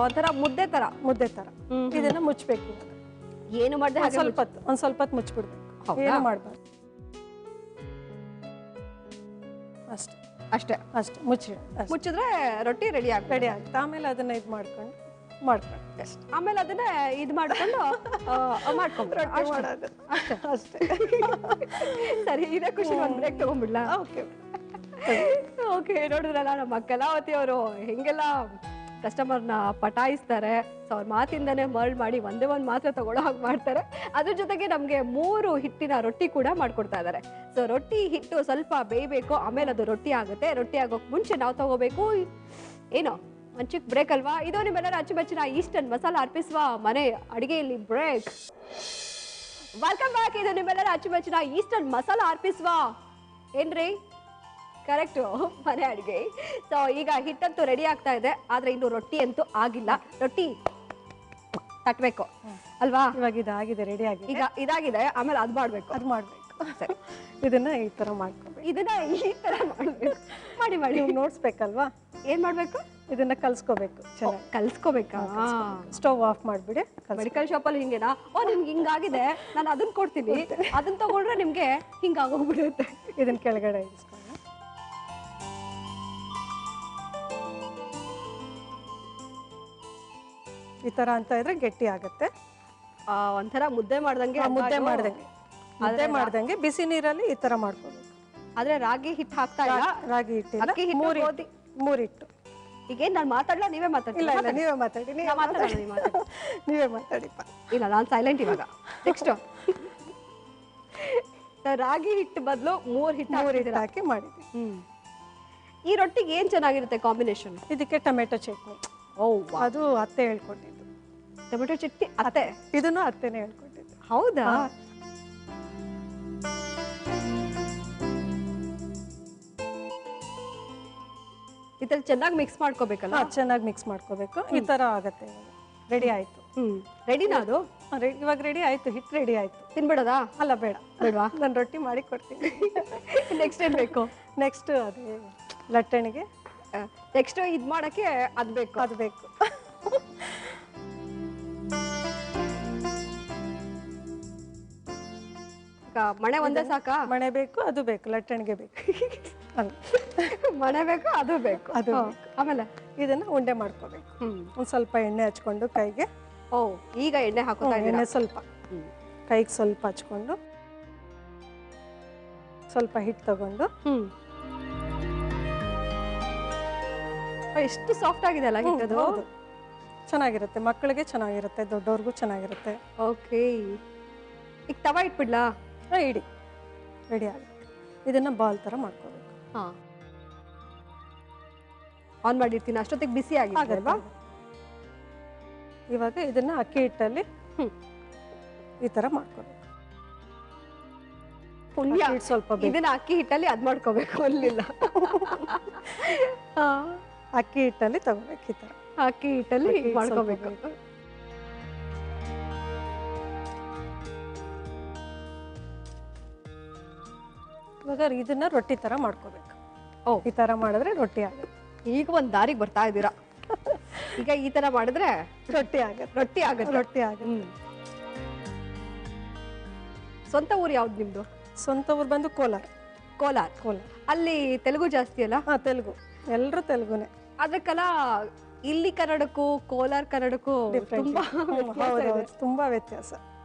ಒಂಥರ ಮುದ್ದೆ ತರ. ಇದನ್ನ ಮುಚ್ಚಬೇಕು. ಏನು ಮಾಡಿದೆ? ಒಂದ್ ಸ್ವಲ್ಪ ಹೊತ್ತು ಮುಚ್ಚಿಬಿಡ್ಬೇಕು. ಏನು ಮಾಡ್ಬಾರ್ದು. ಅಷ್ಟೇ. ಮುಚ್ಚಿದ್ರೆ ರೊಟ್ಟಿ ರೆಡಿ ಆಗುತ್ತೆ. ಆಮೇಲೆ ಅದನ್ನ ಇದು ಮಾಡ್ಕೊಂಡು ಆಮೇಲೆ ಅದನ್ನ ಇದು ಮಾಡ್ಕೊಂಡು ಅಷ್ಟೇ. ಸರಿ, ಇದೇ ಖುಷಿ. ಒಂದ್ ಬ್ರೇಕ್ ತಗೊಂಡ್ಬಿಡ್ಲಾ? ಓಕೆ. ನೋಡಿದ್ರಲ್ಲ ನಮ್ಮ ಕಲಾವತಿ ಅವರು ಹೆಂಗೆಲ್ಲ ಕಸ್ಟಮರ್ನ ಪಟಾಯಿಸ್ತಾರೆ. ಸೊ ಅವ್ರ ಮಾತಿಂದನೇ ಮರ್ಳ್ ಮಾಡಿ ಒಂದೇ ಒಂದು ಮಾತ್ರ ತಗೊಳ್ಳೋ ಹಾಗೆ ಮಾಡ್ತಾರೆ. ಅದ್ರ ಜೊತೆಗೆ ನಮಗೆ 3 ಹಿಟ್ಟಿನ ರೊಟ್ಟಿ ಕೂಡ ಮಾಡ್ಕೊಡ್ತಾ ಇದ್ದಾರೆ. ಸೊ ರೊಟ್ಟಿ ಹಿಟ್ಟು ಸ್ವಲ್ಪ ಬೇಯಬೇಕು, ಆಮೇಲೆ ಅದು ರೊಟ್ಟಿ ಆಗುತ್ತೆ. ರೊಟ್ಟಿ ಆಗೋಕೆ ಮುಂಚೆ ನಾವು ತಗೋಬೇಕು ಏನೋ ಒಂದು ಚಿಕ್ಕ ಬ್ರೇಕ್ ಅಲ್ವಾ? ಇದು ನಿಮ್ಮೆಲ್ಲರ ಅಚ್ಚುಮೆಚ್ಚಿನ ಈಸ್ಟರ್ನ್ ಮಸಾಲ ಅರ್ಪಿಸುವ ಮನೆ ಅಡಿಗೆಯಲ್ಲಿ ಬ್ರೇಕ್. Welcome back. ಇದು ನಿಮ್ಮೆಲ್ಲರ ಅಚ್ಚುಮೆಚ್ಚಿನ ಈಸ್ಟರ್ನ್ ಮಸಾಲ ಅರ್ಪಿಸುವ ಏನ್ರಿ ಕರೆಕ್ಟು ಮನೆ ಅಡಿಗೆ. ಸೊ ಈಗ ಹಿಟ್ಟಂತೂ ರೆಡಿ ಆಗ್ತಾ ಇದೆ, ಆದ್ರೆ ಇನ್ನು ರೊಟ್ಟಿ ಅಂತೂ ಆಗಿಲ್ಲ. ರೊಟ್ಟಿ ತಟ್ಟಬೇಕು ಅಲ್ವಾ? ಇವಾಗ ಇದಾಗಿದೆ, ರೆಡಿ ಆಗಿದೆ. ಈಗ ಇದಾಗಿದೆ, ಆಮೇಲೆ ಅದು ಮಾಡ್ಬೇಕು. ಸರಿ, ಇದನ್ನ ಈ ತರ ಮಾಡ್ಕೋಬೇಕು. ಮಾಡಿ ನೋಡ್ಸ್ಬೇಕಲ್ವಾ? ಏನ್ ಮಾಡ್ಬೇಕು? ಇದನ್ನ ಕಲ್ಸ್ಕೋಬೇಕು. ಚೆನ್ನಾಗಿ ಕಲ್ಸ್ಕೋಬೇಕಾ? ಸ್ಟವ್ ಆಫ್ ಮಾಡ್ಬಿಡಿ. ಮೆಡಿಕಲ್ ಶಾಪ್ ಅಲ್ಲಿ ಹಿಂಗೇನಾ? ನಿಮ್ಗೆ ಹಿಂಗಾಗಿದೆ, ನಾನು ಅದನ್ನ ಕೊಡ್ತೀನಿ, ಅದನ್ನ ತಗೊಂಡ್ರೆ ನಿಮ್ಗೆ ಹಿಂಗಾಗೋಗ್ಬಿಡುತ್ತೆ. ಇದನ್ನ ಕೆಳಗಡೆ ಇಳಿಸ್ಕೊಂಡು ಈ ತರ ಅಂತ ಇದ್ರೆ ಗಟ್ಟಿ ಆಗುತ್ತೆ. ಒಂಥರ ಮುದ್ದೆ ಮಾಡ್ದಂಗೆ ಬಿಸಿ ನೀರಲ್ಲಿ ಈ ತರ ಮಾಡ್ಕೋಬೇಕು. ಆದ್ರೆ ರಾಗಿ ಹಿಟ್ಟು ಹಾಕ್ತಾ ಇಲ್ಲ. ರಾಗಿ ಹಿಟ್ಟು 3 ಹಿಟ್ಟು. ಈಗೇನ್ ನಾನು ಮಾತಾಡ್ಲಾ? ನೀವೇ ಮಾತಾಡಿ. ಇಲ್ಲ, ನೀವೇ ಮಾತಾಡಿ. ನೀವೇ ಮಾತಾಡಿಪ್ಪ. ಇಲ್ಲ, ನಾನು ಸೈಲೆಂಟ್ ಇವಾಗ. ನೆಕ್ಸ್ಟ್ ರಾಗಿ ಹಿಟ್ಟು ಬದಲು 3 ಹಿಟ್ಟು 3 ಹಿಟ್ಟು ಹಾಕಿದ್ದೀರಾ? ಹಾಕಿ ಮಾಡಿದ್ದೀವಿ. ಈ ರೊಟ್ಟಿಗೆ ಏನ್ ಚೆನ್ನಾಗಿರುತ್ತೆ ಕಾಂಬಿನೇಷನ್? ಇದಕ್ಕೆ ಟೊಮೆಟೊ ಚಟ್ನಿ, ಓ ಅದು ಅತ್ತೆ ಹೇಳ್ಕೊಟ್ಟಿದ್ದು. ಟೊಮೆಟೊ ಚಟ್ನಿ ಅತ್ತೆ? ಇದನ್ನು ಅತ್ತೆನೇ ಹೇಳ್ಕೊಟ್ಟಿದ್ದು. ಹೌದಾ? ಈ ತರ ಚೆನ್ನಾಗಿ ಮಿಕ್ಸ್ ಮಾಡ್ಕೋಬೇಕಲ್ಲ? ಚೆನ್ನಾಗಿ ಮಿಕ್ಸ್ ಮಾಡ್ಕೋಬೇಕು. ಈ ತರ ಆಗತ್ತೆ. ರೆಡಿ ಆಯ್ತು. ರೆಡಿನಾ ಅದು? ಇವಾಗ ರೆಡಿ ಆಯ್ತು, ಹಿಟ್ಟು ರೆಡಿ ಆಯ್ತು. ತಿನ್ಬಿಡೋದಾ? ಅಲ್ಲ, ಬೇಡ ಬೇಡವಾ? ನಾನು ರೊಟ್ಟಿ ಮಾಡಿ ಕೊಡ್ತೀನಿ. ನೆಕ್ಸ್ಟ್ ಏನ್ ಬೇಕು? ನೆಕ್ಸ್ಟ್ ಅದೇ ಲಟ್ಟಣಿಗೆ ನೆಕ್ಸ್ಟ್ ಇದ್ ಮಾಡಕ್ಕೆ ಅದ್ ಬೇಕು. ಅದು ಬೇಕು. ಮಣೆ ಒಂದೇ ಸಾಕಾ? ಮಣೆ ಬೇಕು, ಅದು ಬೇಕು, ಲಟ್ಟಣಿಗೆ ಬೇಕು. ಅಲ್ಲ, ಮಣೆ ಬೇಕು, ಅದು ಬೇಕು. ಅದು ಹ್ಮ್. ಆಮೇಲೆ ಇದನ್ನ ಉಂಡೆ ಮಾಡ್ಕೋಬೇಕು. ಒಂದ್ ಸ್ವಲ್ಪ ಎಣ್ಣೆ ಹಚ್ಕೊಂಡು ಕೈಗೆ. ಓ, ಈಗ ಎಣ್ಣೆ ಹಾಕೋತಾ ಇದ್ದೀರಾ? ಎಣ್ಣೆ ಸ್ವಲ್ಪ ಕೈಗೆ ಸ್ವಲ್ಪ ಹಚ್ಕೊಂಡು ಸ್ವಲ್ಪ ಹಿಟ್ಟು ತಗೊಂಡು. ಎಷ್ಟು ಸಾಫ್ಟ್ ಆಗಿದೆ ಅಲ್ಲ ಹಿಟ್ಟದು? ಹೌದು, ಚೆನ್ನಾಗಿರುತ್ತೆ. ಮಕ್ಕಳಿಗೆ ಚೆನ್ನಾಗಿರುತ್ತೆ, ದೊಡ್ಡವ್ರಿಗೂ ಚೆನ್ನಾಗಿರುತ್ತೆ. ಓಕೆ, ಈಗ ತವಾ ಇಟ್ಬಿಡ್ಲಾ? ಇಡಿ, ರೆಡಿ ಆಗುತ್ತೆ. ಇದನ್ನ ಬಾಲ್ ತರ ಮಾಡ್ಕೋಬೇಕು. ಹಾ, ಆನ್ ಮಾಡಿರ್ತೀನಿ. ಅಷ್ಟೊತ್ತಿಗೆ ಬಿಸಿ ಆಗಿದೆ ಅಲ್ವಾ? ಇವಾಗ ಇದನ್ನ ಅಕ್ಕಿ ಹಿಟ್ಟಲ್ಲಿ ಈ ತರ ಮಾಡ್ಕೋಬೇಕು. ಪುಣ್ಯ, ಸ್ವಲ್ಪ ಇದನ್ನ ಅಕ್ಕಿ ಹಿಟ್ಟಲ್ಲಿ ಅದ್ ಮಾಡ್ಕೋಬೇಕು ಅಲ್ಲಿಲ್ಲ. ಅಕ್ಕಿ ಹಿಟ್ಟಲ್ಲಿ ತಗೋಬೇಕು. ಈ ತರ ಅಕ್ಕಿ ಹಿಟ್ಟಲ್ಲಿ ಮಾಡ್ಕೋಬೇಕು. ಇವಾಗ ಇದನ್ನ ರೊಟ್ಟಿ ತರ ಮಾಡ್ಕೋಬೇಕು. ಓ, ಈ ತರ ಮಾಡಿದ್ರೆ ರೊಟ್ಟಿ ಆಗುತ್ತೆ. ಈಗ ಒಂದ್ ದಾರಿಗೆ ಬರ್ತಾ ಇದ್ದೀರಾ. ಈಗ ಈ ತರ ಮಾಡಿದ್ರೆ ರೊಟ್ಟಿ ಆಗುತ್ತೆ. ರೊಟ್ಟಿ ಆಗುತ್ತೆ. ರೊಟ್ಟಿ ಆಗುತ್ತೆ. ಸ್ವಂತ ಊರು ಯಾವ್ದು ನಿಮ್ದು? ಸ್ವಂತ ಊರು ಬಂದು ಕೋಲಾರ. ಕೋಲಾರ. ಅಲ್ಲಿ ತೆಲುಗು ಜಾಸ್ತಿ ಅಲ್ಲ? ತೆಲುಗು, ಎಲ್ಲರೂ ತೆಲುಗುನೇ. ಅದಕ್ಕೆಲ್ಲ ಇಲ್ಲಿ ಕನ್ನಡಕ್ಕೂ ಕೋಲಾರ ಕನ್ನಡಕ್ಕೂ ತುಂಬಾ ವ್ಯತ್ಯಾಸ ಇದೆ. ತುಂಬಾ ವ್ಯತ್ಯಾಸ.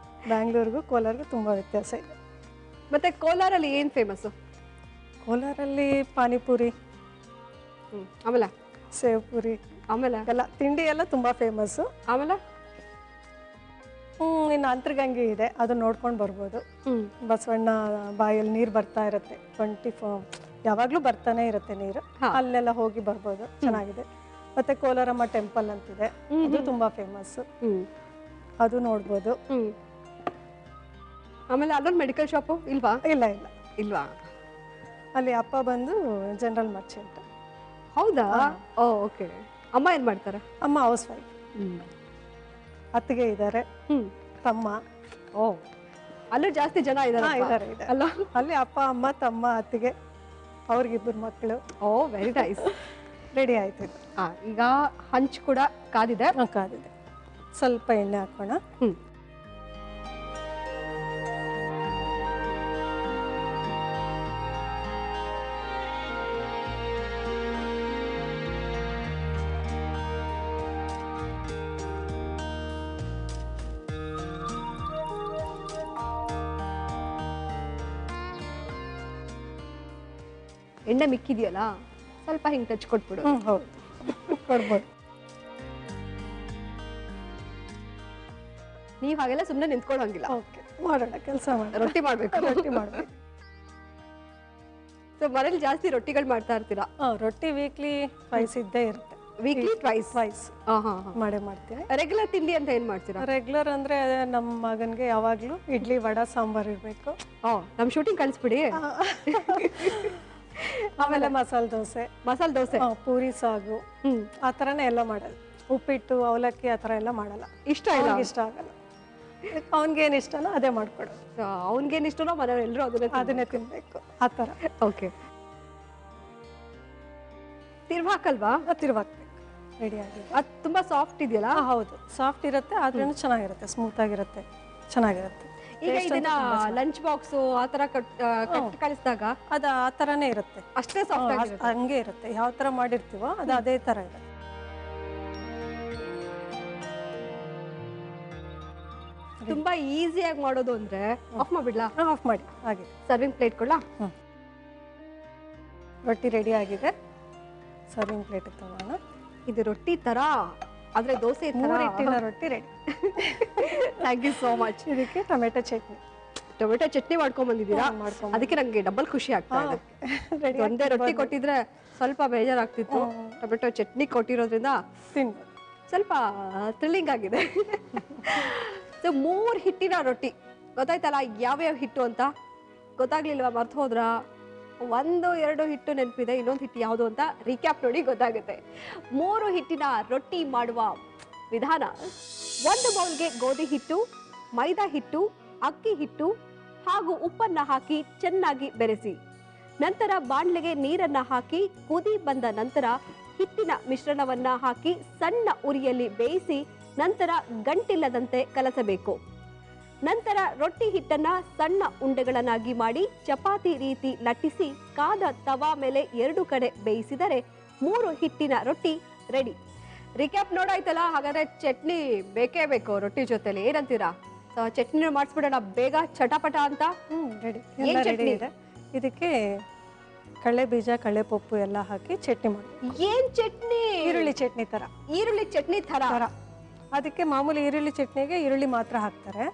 ಬ್ಯಾಂಗ್ಳೂರ್ಗೂ ಕೋಲಾರ್ಗೂ ತುಂಬಾ ವ್ಯತ್ಯಾಸ ಇದೆ. ಮತ್ತೆ ಕೋಲಾರಲ್ಲಿ ಏನ್ ಫೇಮಸ್? ಕೋಲಾರಲ್ಲಿ ಪಾನಿಪುರಿ, ಆಮೇಲೆ ಸೇವ್ ಪುರಿ, ಆಮೇಲೆ ಎಲ್ಲ ತಿಂಡಿ ಎಲ್ಲ ತುಂಬಾ ಫೇಮಸ್. ಆಮೇಲೆ ಇನ್ನು ಅಂತರ್ಗಂಗೆ ಇದೆ, ಅದು ನೋಡ್ಕೊಂಡು ಬರ್ಬೋದು. ಬಸವಣ್ಣ ಬಾಯಲ್ಲಿ ನೀರು ಬರ್ತಾ ಇರುತ್ತೆ 24, ಯಾವಾಗ್ಲೂ ಬರ್ತಾನೆ ಇರುತ್ತೆ ನೀರು. ಅಲ್ಲೆಲ್ಲ ಹೋಗಿ ಬರ್ಬೋದು, ಚೆನ್ನಾಗಿದೆ. ಮತ್ತೆ ಕೋಲಾರಮ್ಮ ಟೆಂಪಲ್ ಅಂತಿದೆ, ಅದು ತುಂಬಾ ಫೇಮಸ್, ಅದು ನೋಡ್ಬೋದು. ಆಮೇಲೆ ಅಲ್ಲೊಂದು ಮೆಡಿಕಲ್ ಶಾಪು ಇಲ್ವಾ? ಇಲ್ಲ ಇಲ್ಲ ಇಲ್ವಾ? ಅಲ್ಲಿ ಅಪ್ಪ ಬಂದು ಜನರಲ್ ಮರ್ಚೆಂಟ್. ಹೌದಾ? ಓ, ಓಕೆ. ಅಮ್ಮ ಏನ್ ಮಾಡ್ತಾರೆ? ಅಮ್ಮ ಹೌಸ್ ವೈಫ್. ಅತ್ತಿಗೆ ಇದ್ದಾರೆ, ತಮ್ಮ. ಓ, ಅಲ್ಲೂ ಜಾಸ್ತಿ ಜನ ಇದ್ದಾರೆ ಅಲ್ಲ? ಅಲ್ಲಿ ಅಪ್ಪ, ಅಮ್ಮ, ತಮ್ಮ, ಅತ್ತಿಗೆ, ಅವ್ರಿಗಿಬ್ಬರು ಮಕ್ಕಳು. ಓ, ವೆರಿ ನೈಸ್. ರೆಡಿ ಆಯ್ತು. ಈಗ ಹಂಚು ಕೂಡ ಕಾದಿದೆ. ಕಾದಿದೆ. ಸ್ವಲ್ಪ ಎಣ್ಣೆ ಹಾಕೋಣ. ಎಣ್ಣೆ ಮಿಕ್ಕಿದೆಯಲ್ಲ, ಸ್ವಲ್ಪ ಹಿಂಗೆ ಟಚ್ ಕೊಟ್ಬಿಡು. ಹೌದು, ಕೊಡ್ಬೋದು. ನೀವು ಹಾಗೆಲ್ಲ ಸುಮ್ಮನೆ ನಿಂತ್ಕೊಳ್ಳೋಂಗಿಲ್ಲ. ಓಕೆ, ಮಾಡೋಣ, ಕೆಲಸ ಮಾಡೋಣ. ರೊಟ್ಟಿ ಮಾಡ್ಬೇಕು. ರೊಟ್ಟಿ ಮಾಡ್ಬೇಕು. ಸೊ ಮನೇಲಿ ಜಾಸ್ತಿ ರೊಟ್ಟಿಗಳು ಮಾಡ್ತಾ ಇರ್ತೀರಾ? ರೊಟ್ಟಿ ವೀಕ್ಲಿ ಟ್ವೈಸ್ ಇದ್ದೇ ಇರುತ್ತೆ. ವೀಕ್ಲಿ ಟ್ವೈಸ್ ಮಾಡೇ ಮಾಡ್ತೀನಿ. ರೆಗ್ಯುಲರ್ ತಿಂಡಿ ಅಂತ ಏನ್ ಮಾಡ್ತೀರಾ? ರೆಗ್ಯುಲರ್ ಅಂದ್ರೆ ನಮ್ಮ ಮಗನ್ಗೆ ಯಾವಾಗ್ಲೂ ಇಡ್ಲಿ, ವಡ, ಸಾಂಬಾರ್ ಇರ್ಬೇಕು. ನಮ್ ಶೂಟಿಂಗ್ ಕಳಿಸ್ಬಿಡಿ. ಆಮೇಲೆ ಮಸಾಲೆ ದೋಸೆ, ಪೂರಿ, ಸಾಗು, ಆ ಥರನೇ ಎಲ್ಲ ಮಾಡೋದು. ಉಪ್ಪಿಟ್ಟು, ಅವಲಕ್ಕಿ ಆ ಥರ ಎಲ್ಲ ಮಾಡಲ್ಲ. ಇಷ್ಟ ಆಗಲ್ಲ. ಅವನಿಗೇನು ಇಷ್ಟನೋ ಅದೇ ಮಾಡ್ಕೊಡೋದು. ಅವನಿಗೇನು ಇಷ್ಟನೋ ಮನೆಯವ್ರು ಎಲ್ಲರೂ ಅದನ್ನೇ ತಿನ್ಬೇಕು, ಆ ಥರ. ಓಕೆ. ತಿರ್ವಾಕಲ್ವಾ? ತಿರ್ವಾಕ್ಬೇಕು. ರೆಡಿ ಆಗಿದೆ. ಅದು ತುಂಬಾ ಸಾಫ್ಟ್ ಇದೆಯಲ್ಲ? ಹೌದು, ಸಾಫ್ಟ್ ಇರುತ್ತೆ, ಆದ್ರೂ ಚೆನ್ನಾಗಿರುತ್ತೆ, ಸ್ಮೂತ್ ಆಗಿರುತ್ತೆ, ಚೆನ್ನಾಗಿರುತ್ತೆ. ಈಗ ಇದನ್ನ ಲಂಚ್ ಬಾಕ್ಸ್ ಆ ತರ ಕಟ್ ಕಳಿಸಿದಾಗ ಅದು ಆ ಥರನೇ ಇರುತ್ತೆ, ಅಷ್ಟೇ ಸಾಫ್ಟ್ ಹಂಗೆ ಇರುತ್ತೆ. ಯಾವ ಥರ ಮಾಡಿರ್ತೀವೋ ಅದು ಅದೇ ಥರ ಇದೆ. ತುಂಬಾ ಈಸಿಯಾಗಿ ಮಾಡೋದು ಅಂದ್ರೆ ಆಫ್ ಮಾಡ್ಬಿಡ್ಲಾ? ಆಫ್ ಮಾಡಿ. ಹಾಗೆ ಸರ್ವಿಂಗ್ ಪ್ಲೇಟ್ ಕೊಡ್ಲಾ? ರೊಟ್ಟಿ ರೆಡಿ ಆಗಿದೆ. ಸರ್ವಿಂಗ್ ಪ್ಲೇಟ್ ತಗೋಣ. ಇದು ರೊಟ್ಟಿ ತರ, ಆದ್ರೆ ದೋಸೆ ತರ. ಹಿಟ್ಟಿನ ರೊಟ್ಟಿ ರೆಡಿ. Thank you so much. ಇದಕ್ಕೆ ಟೊಮೆಟೊ ಚಟ್ನಿ. ಟೊಮೆಟೊ ಚಟ್ನಿ ಮಾಡ್ಕೊಂಡ್ ಬಂದಿದ್ದೀರಾ, ಅದಕ್ಕೆ ನಂಗೆ ಡಬಲ್ ಖುಷಿ ಆಗ್ತಾ ಇದೆ. ಒಂದೇ ರೊಟ್ಟಿ ಕೊಟ್ಟಿದ್ರೆ ಸ್ವಲ್ಪ ಬೇಜಾರಾಗ್ತಿತ್ತು, ಟೊಮೆಟೊ ಚಟ್ನಿ ಕೊಟ್ಟಿರೋದ್ರಿಂದ ಸ್ವಲ್ಪ ಥ್ರಿಲ್ಲಿಂಗ್ ಆಗಿದೆ. ಸೊ 3 ಹಿಟ್ಟಿನ ರೊಟ್ಟಿ ಗೊತ್ತಾಯ್ತಲ್ಲ, ಯಾವ್ಯಾವ ಹಿಟ್ಟು ಅಂತ ಗೊತ್ತಾಗ್ಲಿಲ್ವಾ? ಮರ್ತು ಹೋದ್ರ? 1-2 ಹಿಟ್ಟು ನೆನಪಿದೆ, ಇನ್ನೊಂದು ಹಿಟ್ಟು ಯಾವುದು ಅಂತ ರೀಕ್ಯಾಪ್ ನೋಡಿ ಗೊತ್ತಾಗುತ್ತೆ. 3 ಹಿಟ್ಟಿನ ರೊಟ್ಟಿ ಮಾಡುವ ವಿಧಾನ: 1 ಬೌಲ್ಗೆ ಗೋಧಿ ಹಿಟ್ಟು, ಮೈದಾ ಹಿಟ್ಟು, ಅಕ್ಕಿ ಹಿಟ್ಟು ಹಾಗೂ ಉಪ್ಪನ್ನ ಹಾಕಿ ಚೆನ್ನಾಗಿ ಬೆರೆಸಿ. ನಂತರ ಬಾಣಲೆಗೆ ನೀರನ್ನ ಹಾಕಿ ಕುದಿ ಬಂದ ನಂತರ ಹಿಟ್ಟಿನ ಮಿಶ್ರಣವನ್ನ ಹಾಕಿ ಸಣ್ಣ ಉರಿಯಲ್ಲಿ ಬೇಯಿಸಿ ನಂತರ ಗಂಟಿಲ್ಲದಂತೆ ಕಲಸಬೇಕು. ನಂತರ ರೊಟ್ಟಿ ಹಿಟ್ಟನ್ನ ಸಣ್ಣ ಉಂಡೆಗಳನ್ನಾಗಿ ಮಾಡಿ ಚಪಾತಿ ರೀತಿ ಲಟ್ಟಿಸಿ ಕಾದ ತವಾ ಮೇಲೆ 2 ಕಡೆ ಬೇಯಿಸಿದರೆ 3 ಹಿಟ್ಟಿನ ರೊಟ್ಟಿ ರೆಡಿ. ರಿಕ್ಯಾಪ್ ನೋಡಾಯ್ತಲ್ಲ, ಹಾಗಾದ್ರೆ ಚಟ್ನಿ ಬೇಕೇ ಬೇಕು ರೊಟ್ಟಿ ಜೊತೆಲಿ, ಏನಂತೀರಾ? ಚಟ್ನಿ ಮಾಡಿಸ್ಬಿಡೋಣ ಬೇಗ ಚಟಪಟ ಅಂತ. ರೆಡಿ, ಎಲ್ಲ ರೆಡಿ ಇದೆ. ಇದಕ್ಕೆ ಕಡಲೆ ಬೀಜ, ಕಡಲೆ ಪಪ್ಪು ಎಲ್ಲ ಹಾಕಿ ಚಟ್ನಿ ಮಾಡಿ. ಏನ್ ಚಟ್ನಿ? ಈರುಳ್ಳಿ ಚಟ್ನಿ ತರ. ಈರುಳ್ಳಿ ಚಟ್ನಿ ತರ. ಅದಕ್ಕೆ ಮಾಮೂಲಿ ಈರುಳ್ಳಿ ಚಟ್ನಿಗೆ ಈರುಳ್ಳಿ ಮಾತ್ರ ಹಾಕ್ತಾರೆ,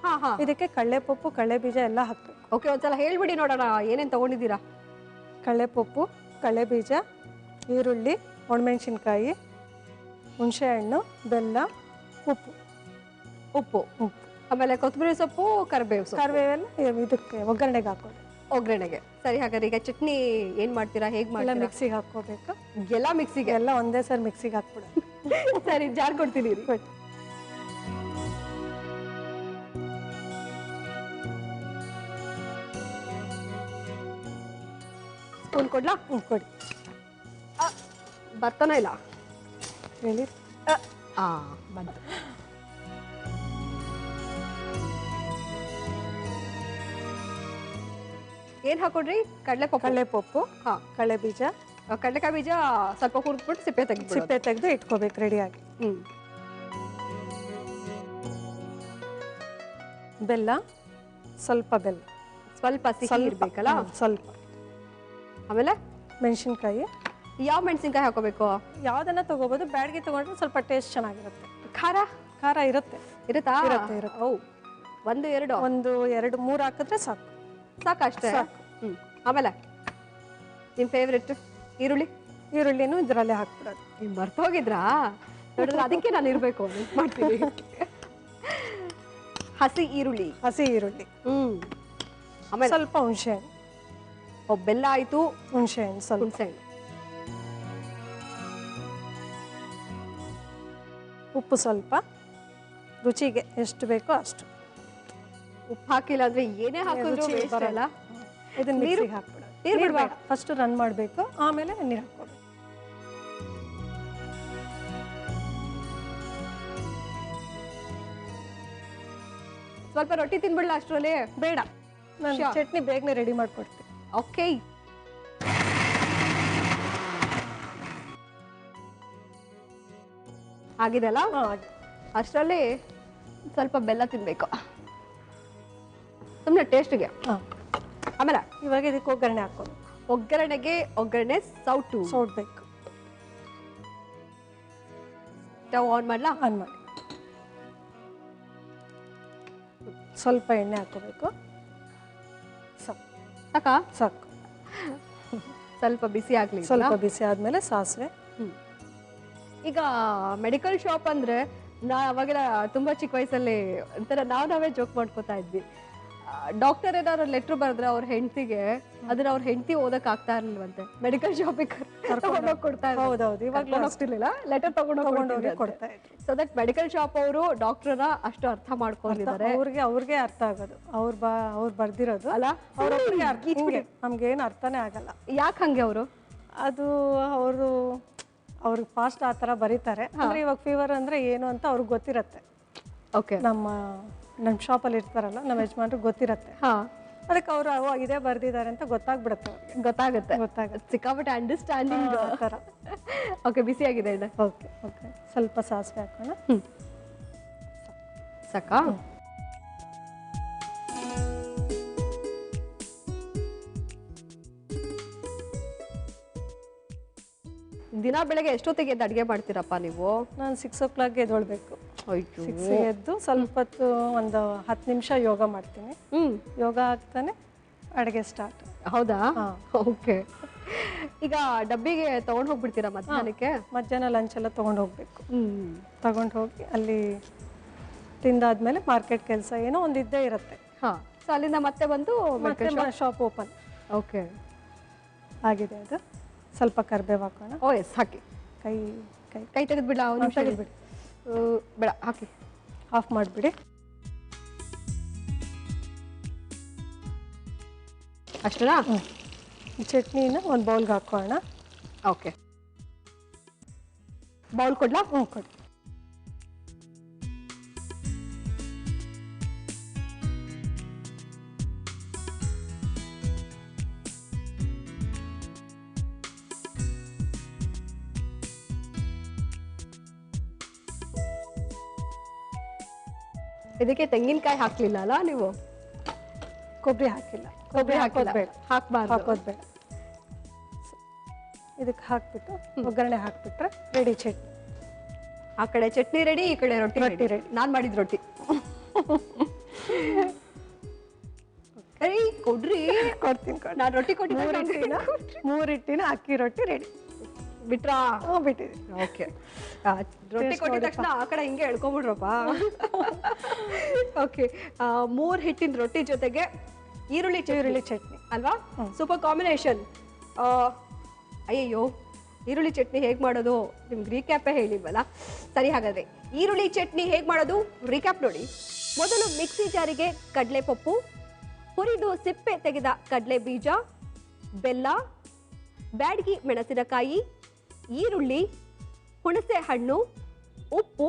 ಇದಕ್ಕೆ ಕಡಲೆ ಪಪ್ಪು, ಕಡಲೆ ಬೀಜ ಎಲ್ಲ ಹಾಕ್ಬೇಕು. ಓಕೆ, ಒಂದ್ಸಲ ಹೇಳ್ಬಿಡಿ ನೋಡೋಣ ಏನೇನ್ ತಗೊಂಡಿದ್ದೀರಾ. ಕಡಲೆ ಪಪ್ಪು, ಕಡಲೆ ಬೀಜ, ಈರುಳ್ಳಿ, ಒಣಮೆಣಸಿನ್ಕಾಯಿ, ಹುಣಸೆ ಹಣ್ಣು, ಬೆಲ್ಲ, ಉಪ್ಪು, ಆಮೇಲೆ ಕೊತ್ತಂಬರಿ ಸೊಪ್ಪು, ಕರಿಬೇವೆಲ್ಲ ಇದಕ್ಕೆ ಒಗ್ಗರಣೆಗೆ ಹಾಕೋದು. ಒಗ್ಗರಣೆಗೆ ಸರಿ. ಹಾಗಾದ್ರೆ ಈಗ ಚಟ್ನಿ ಏನ್ ಮಾಡ್ತೀರಾ, ಹೇಗ್ ಮಾಡ್ತೀರಾ? ಮಿಕ್ಸಿಗೆ ಹಾಕೋಬೇಕು. ಎಲ್ಲ ಮಿಕ್ಸಿಗೆ? ಎಲ್ಲ ಒಂದೇ ಸರಿ ಮಿಕ್ಸಿಗೆ ಹಾಕ್ಬಿಡೋದು. ಸರಿ, ಜಾರ್ ಕೊಡ್ತೀನಿ. ಸ್ಪೂನ್ ಕೊಡ್ಲಾ? ಕೊಡಿ. ಬರ್ತಾನ ಇಲ್ಲ ಹೇಳಿ. ಬಂತು. ಏನ್ ಹಾಕೊಡ್ರಿ? ಕಡಲೆ ಪಪ್ಪು, ಕಡಲೆ ಬೀಜ, ಕಡಲೆಕಾಯಿ ಬೀಜ ಸ್ವಲ್ಪ ಹುರಿದ್ಬಿಟ್ಟು ಸಿಪ್ಪೆ ತೆಗೆದು ಇಟ್ಕೋಬೇಕು ರೆಡಿಯಾಗಿ. ಬೆಲ್ಲ, ಸ್ವಲ್ಪ ಸಿಹಿ ಇರ್ಬೇಕಲ್ಲ ಸ್ವಲ್ಪ. ಆಮೇಲೆ ಮೆಣಸಿನ್ಕಾಯಿ. ಯಾವ ಮೆಣಸಿನ್ಕಾಯಿ ಹಾಕೋಬೇಕು? ಯಾವ್ದನ್ನ ತಗೋಬಹುದು, ಬ್ಯಾಡ್ಗೆ ತಗೊಂಡ್ರೆ ಸ್ವಲ್ಪ ಟೇಸ್ಟ್ ಚೆನ್ನಾಗಿರುತ್ತೆ. ಖಾರ ಇರುತ್ತೆ. ಇರುತ್ತಾ? ಇರುತ್ತೆ. 1, 2, 3 ಹಾಕಿದ್ರೆ ಸಾಕಷ್ಟೇ. ಆಮೇಲೆ ನಿಮ್ ಫೇವ್ರೆಟ್ ಈರುಳ್ಳಿನೂ ಇದ್ರಲ್ಲೇ ಹಾಕ್ಬಿಡೋದು. ನೀವು ಮರ್ತು ಹೋಗಿದ್ರಾ? ನೋಡಿದ್ರೆ ಅದಕ್ಕೆ ನಾನು ಇರ್ಬೇಕು ಮಾಡ್ತೀನಿ. ಹಸಿ ಈರುಳ್ಳಿ. ಆಮೇಲೆ ಸ್ವಲ್ಪ ಹುಣಸೆ ಹಣ್ಣು. ಬೆಲ್ಲ ಆಯ್ತು, ಹುಣಸೆ ಹಣ್ಣು ಸ್ವಲ್ಪ. ಹುಣಸೆ ಹಣ್ಣು, ಉಪ್ಪು ಸ್ವಲ್ಪ, ರುಚಿಗೆ ಎಷ್ಟು ಬೇಕೋ ಅಷ್ಟು. ಉಪ್ಪು ಹಾಕಿಲ್ಲ ಅಂದ್ರೆ ಏನೇ ಹಾಕಿದ್ರು ಬರಲ್ಲ. ಇದನ್ನ ನೀರಿಗೆ ಹಾಕ್ಬಿಡೋದು. ನೀರು ಬೇಡ, ಫಸ್ಟ್ ರನ್ ಮಾಡಬೇಕು, ಆಮೇಲೆ ನೀರು ಹಾಕ್ಕೊಬೇಕು. ಸ್ವಲ್ಪ ರೊಟ್ಟಿ ತಿನ್ಬಿಡ್ಲ ಅಷ್ಟರಲ್ಲಿ? ಬೇಡ, ನಾನು ಚಟ್ನಿ ಬೇಗನೆ ರೆಡಿ ಮಾಡ್ಕೊಡ್ತೀನಿ. ಓಕೆ, ಆಗಿದೆಲ್ಲ? ಅಷ್ಟರಲ್ಲಿ ಸ್ವಲ್ಪ ಬೆಲ್ಲ ತಿನ್ಬೇಕು ಸುಮ್ಮನೆ ಟೇಸ್ಟ್ಗೆ. ಆಮೇಲೆ ಇವಾಗ ಇದಕ್ಕೆ ಒಗ್ಗರಣೆ ಹಾಕೋದು. ಒಗ್ಗರಣೆ ಸೌಟ್ಬೇಕು. ಸ್ಟವ್ ಆನ್ ಮಾಡ್ಲಾ? ಆನ್ ಮಾಡಿ. ಸ್ವಲ್ಪ ಎಣ್ಣೆ ಹಾಕೋಬೇಕು. ಸಾಕು. ಸ್ವಲ್ಪ ಬಿಸಿ ಆಗ್ಲಿ. ಸ್ವಲ್ಪ ಬಿಸಿ ಆದ್ಮೇಲೆ ಸಾಸಿವೆ. ಈಗ ಮೆಡಿಕಲ್ ಶಾಪ್ ಅಂದ್ರೆ ಅವಾಗೆಲ್ಲ ತುಂಬಾ ಚಿಕ್ಕ ವಯಸ್ಸಲ್ಲಿ ಒಂಥರ ನಾವೇ ಜೋಕ್ ಮಾಡ್ಕೋತಾ ಇದ್ವಿ. ಡಾಕ್ಟರ್ ಏನಾದ್ರು ಲೆಟ್ರ್ ಬರೆದ್ರೆ ಅವ್ರ ಹೆಂಡತಿಗೆ ಅದನ್ನ ಅವ್ರ ಹೆಂಡತಿ ಓದಕ್ ಆಗ್ತಾ ಇರ್ಲಿಲ್ವಂತೆ, ಮೆಡಿಕಲ್ ಶಾಪಿಗೆ ಕೊಡ್ತಾ ಇರ್ಲಿಲ್ಲ, ಲೆಟರ್ ತಗೊಂಡೋಗಿ ಕೊಡ್ತಾ ಇದ್ರು. ಸೊ ದಟ್ ಮೆಡಿಕಲ್ ಶಾಪ್ ಅವರು ಡಾಕ್ಟರ್ನ ಅಷ್ಟು ಅರ್ಥ ಮಾಡ್ಕೊಂಡಿದ್ದಾರೆ. ಅವ್ರಿಗೆ ಅರ್ಥ ಆಗೋದು, ಅವ್ರು ಬರ್ದಿರೋದು ಅಲ್ಲ, ನಮ್ಗೆ ಏನು ಅರ್ಥನೇ ಆಗಲ್ಲ. ಯಾಕೆ ಹಂಗೆ ಅವರು? ಅದು ಅವ್ರಿಗೆ ಫಾಸ್ಟ್ ಆ ಥರ ಬರೀತಾರೆ. ಅಂದ್ರೆ ಇವಾಗ ಫೀವರ್ ಅಂದ್ರೆ ಏನು ಅಂತ ಅವ್ರಿಗೆ ಗೊತ್ತಿರತ್ತೆ. ಓಕೆ, ನಮ್ಮ ಶಾಪಲ್ಲಿ ಇರ್ತಾರಲ್ಲ, ನಮ್ಮ ಯಜಮಾನ್ರಿಗೆ ಗೊತ್ತಿರತ್ತೆ. ಅದಕ್ಕೆ ಅವರು ಇದೇ ಬರ್ದಿದ್ದಾರೆ ಅಂತ ಗೊತ್ತಾಗ್ಬಿಡುತ್ತೆ. ಗೊತ್ತಾಗುತ್ತೆ. ಸಿಕ್ಕಾಪಟ್ಟೆ ಅಂಡರ್ಸ್ಟ್ಯಾಂಡಿಂಗ್ ಥರ. ಓಕೆ, ಬಿಸಿ ಆಗಿದೆ ಎಣ್ಣೆ. ಓಕೆ, ಸ್ವಲ್ಪ ಸಾಸಿವೆ ಹಾಕೋಣ. ಸಾಕಾ? ದಿನ ಬೆಳಗ್ಗೆ ಎಷ್ಟೊತ್ತಿಗೆ ಎದ್ದು ಅಡುಗೆ ಮಾಡ್ತೀರಪ್ಪ ನೀವು? ನಾನು 6 o'clock ಎದ್ದೊಳ್ಬೇಕು. ಅಯ್ಯೋ 6 ಎದ್ದು ಸ್ವಲ್ಪ ಹೊತ್ತು ಒಂದು 10 ನಿಮಿಷ ಯೋಗ ಮಾಡ್ತೀನಿ. ಯೋಗ ಆಗ್ತಾನೆ ಅಡುಗೆ ಸ್ಟಾರ್ಟ್. ಹೌದಾ? ಓಕೆ. ಈಗ ಡಬ್ಬಿಗೆ ತಗೊಂಡು ಹೋಗ್ಬಿಡ್ತೀರಾ ಮಧ್ಯಾಹ್ನಕ್ಕೆ? ಮಧ್ಯಾಹ್ನ ಲಂಚ್ ಎಲ್ಲ ತೊಗೊಂಡು ಹೋಗ್ಬೇಕು. ತಗೊಂಡು ಹೋಗಿ ಅಲ್ಲಿ ತಿಂದಾದ್ಮೇಲೆ ಮಾರ್ಕೆಟ್ ಕೆಲಸ ಏನೋ ಒಂದು ಇದ್ದೇ ಇರುತ್ತೆ. ಸೊ ಅಲ್ಲಿಂದ ಮತ್ತೆ ಬಂದು ಶಾಪ್ ಓಪನ್. ಓಕೆ, ಆಗಿದೆ ಅದು. ಸ್ವಲ್ಪ ಕರಿಬೇವು ಹಾಕೋಣ. ಓ ಎಸ್, ಹಾಕಿ. ಕೈ ಕೈ ಕೈ ತೆಗೆದ್ಬಿಡ್ಲಾ? ಒಂದು ನಿಮಿಷ ತೆಗೆದ್ಬಿಡಿ. ಬೇಡ, ಹಾಕಿ. ಆಫ್ ಮಾಡಿಬಿಡಿ. ಅಷ್ಟೇನಾ? ಈ ಚಟ್ನಿನ ಒಂದು ಬೌಲ್ಗೆ ಹಾಕೋಣ. ಓಕೆ, ಬೌಲ್ ಕೊಡ್ಲಾ? ಕೊಡಿ. ಇದಕ್ಕೆ ತೆಂಗಿನಕಾಯಿ ಹಾಕ್ಲಿಲ್ಲ ಅಲ್ಲ ನೀವು? ಕೊಬ್ಬರಿ ಹಾಕಿಲ್ಲ. ಕೊಬ್ಬರಿ ಹಾಕೋದು ಬೇಡ, ಹಾಕೋದು ಬೇಡ. ಇದಕ್ಕೆ ಹಾಕ್ಬಿಟ್ಟು ಒಗ್ಗರಣೆ ಹಾಕ್ಬಿಟ್ರೆ ರೆಡಿ ಚಟ್ನಿ. ಆ ಕಡೆ ಚಟ್ನಿ ರೆಡಿ, ಈ ಕಡೆ ರೊಟ್ಟಿ ರೆಡಿ. ನಾನು ಮಾಡಿದ ರೊಟ್ಟಿ. ಕೊಡ್ರಿ, ಕೊಡ್ತೀನಿ. ನಾನು ರೊಟ್ಟಿ ಕೊಟ್ಟಿದ್ದೀನಿ. 3 ಹಿಟ್ಟಿನ ಅಕ್ಕಿ ರೊಟ್ಟಿ ರೆಡಿ. ಬಿಟ್ರಾ? ಬಿಟ್ಟಿದ್ದೀನಿ. ಓಕೆ, ರೊಟ್ಟಿ ಕೊಟ್ಟಿದ ತಕ್ಷಣ ಆ ಕಡೆ ಹಿಂಗೆ ಎಳ್ಕೊಂಬಿಡ್ರಪ್ಪ. ಓಕೆ, 3 ಹಿಟ್ಟಿನ ರೊಟ್ಟಿ ಜೊತೆಗೆ ಈರುಳ್ಳಿ ಚಟ್ನಿ ಅಲ್ವಾ? Super combination. ಅಯ್ಯಯ್ಯೋ, ಈರುಳ್ಳಿ ಚಟ್ನಿ ಹೇಗೆ ಮಾಡೋದು ನಿಮ್ಗೆ ರೀಕ್ಯಾಪೇ ಹೇಳಿಲ್ವಲ್ಲ? ಸರಿ, ಹಾಗಾದ್ರೆ ಈರುಳ್ಳಿ ಚಟ್ನಿ ಹೇಗೆ ಮಾಡೋದು ರೀಕ್ಯಾಪ್ ನೋಡಿ. ಮೊದಲು ಮಿಕ್ಸಿ ಜಾರಿಗೆ ಕಡಲೆಪಪ್ಪು, ಹುರಿದು ಸಿಪ್ಪೆ ತೆಗೆದ ಕಡಲೆ ಬೀಜ, ಬೆಲ್ಲ, ಬ್ಯಾಡಗಿ ಮೆಣಸಿನಕಾಯಿ, ಈರುಳ್ಳಿ, ಹುಣಸೆ ಹಣ್ಣು, ಉಪ್ಪು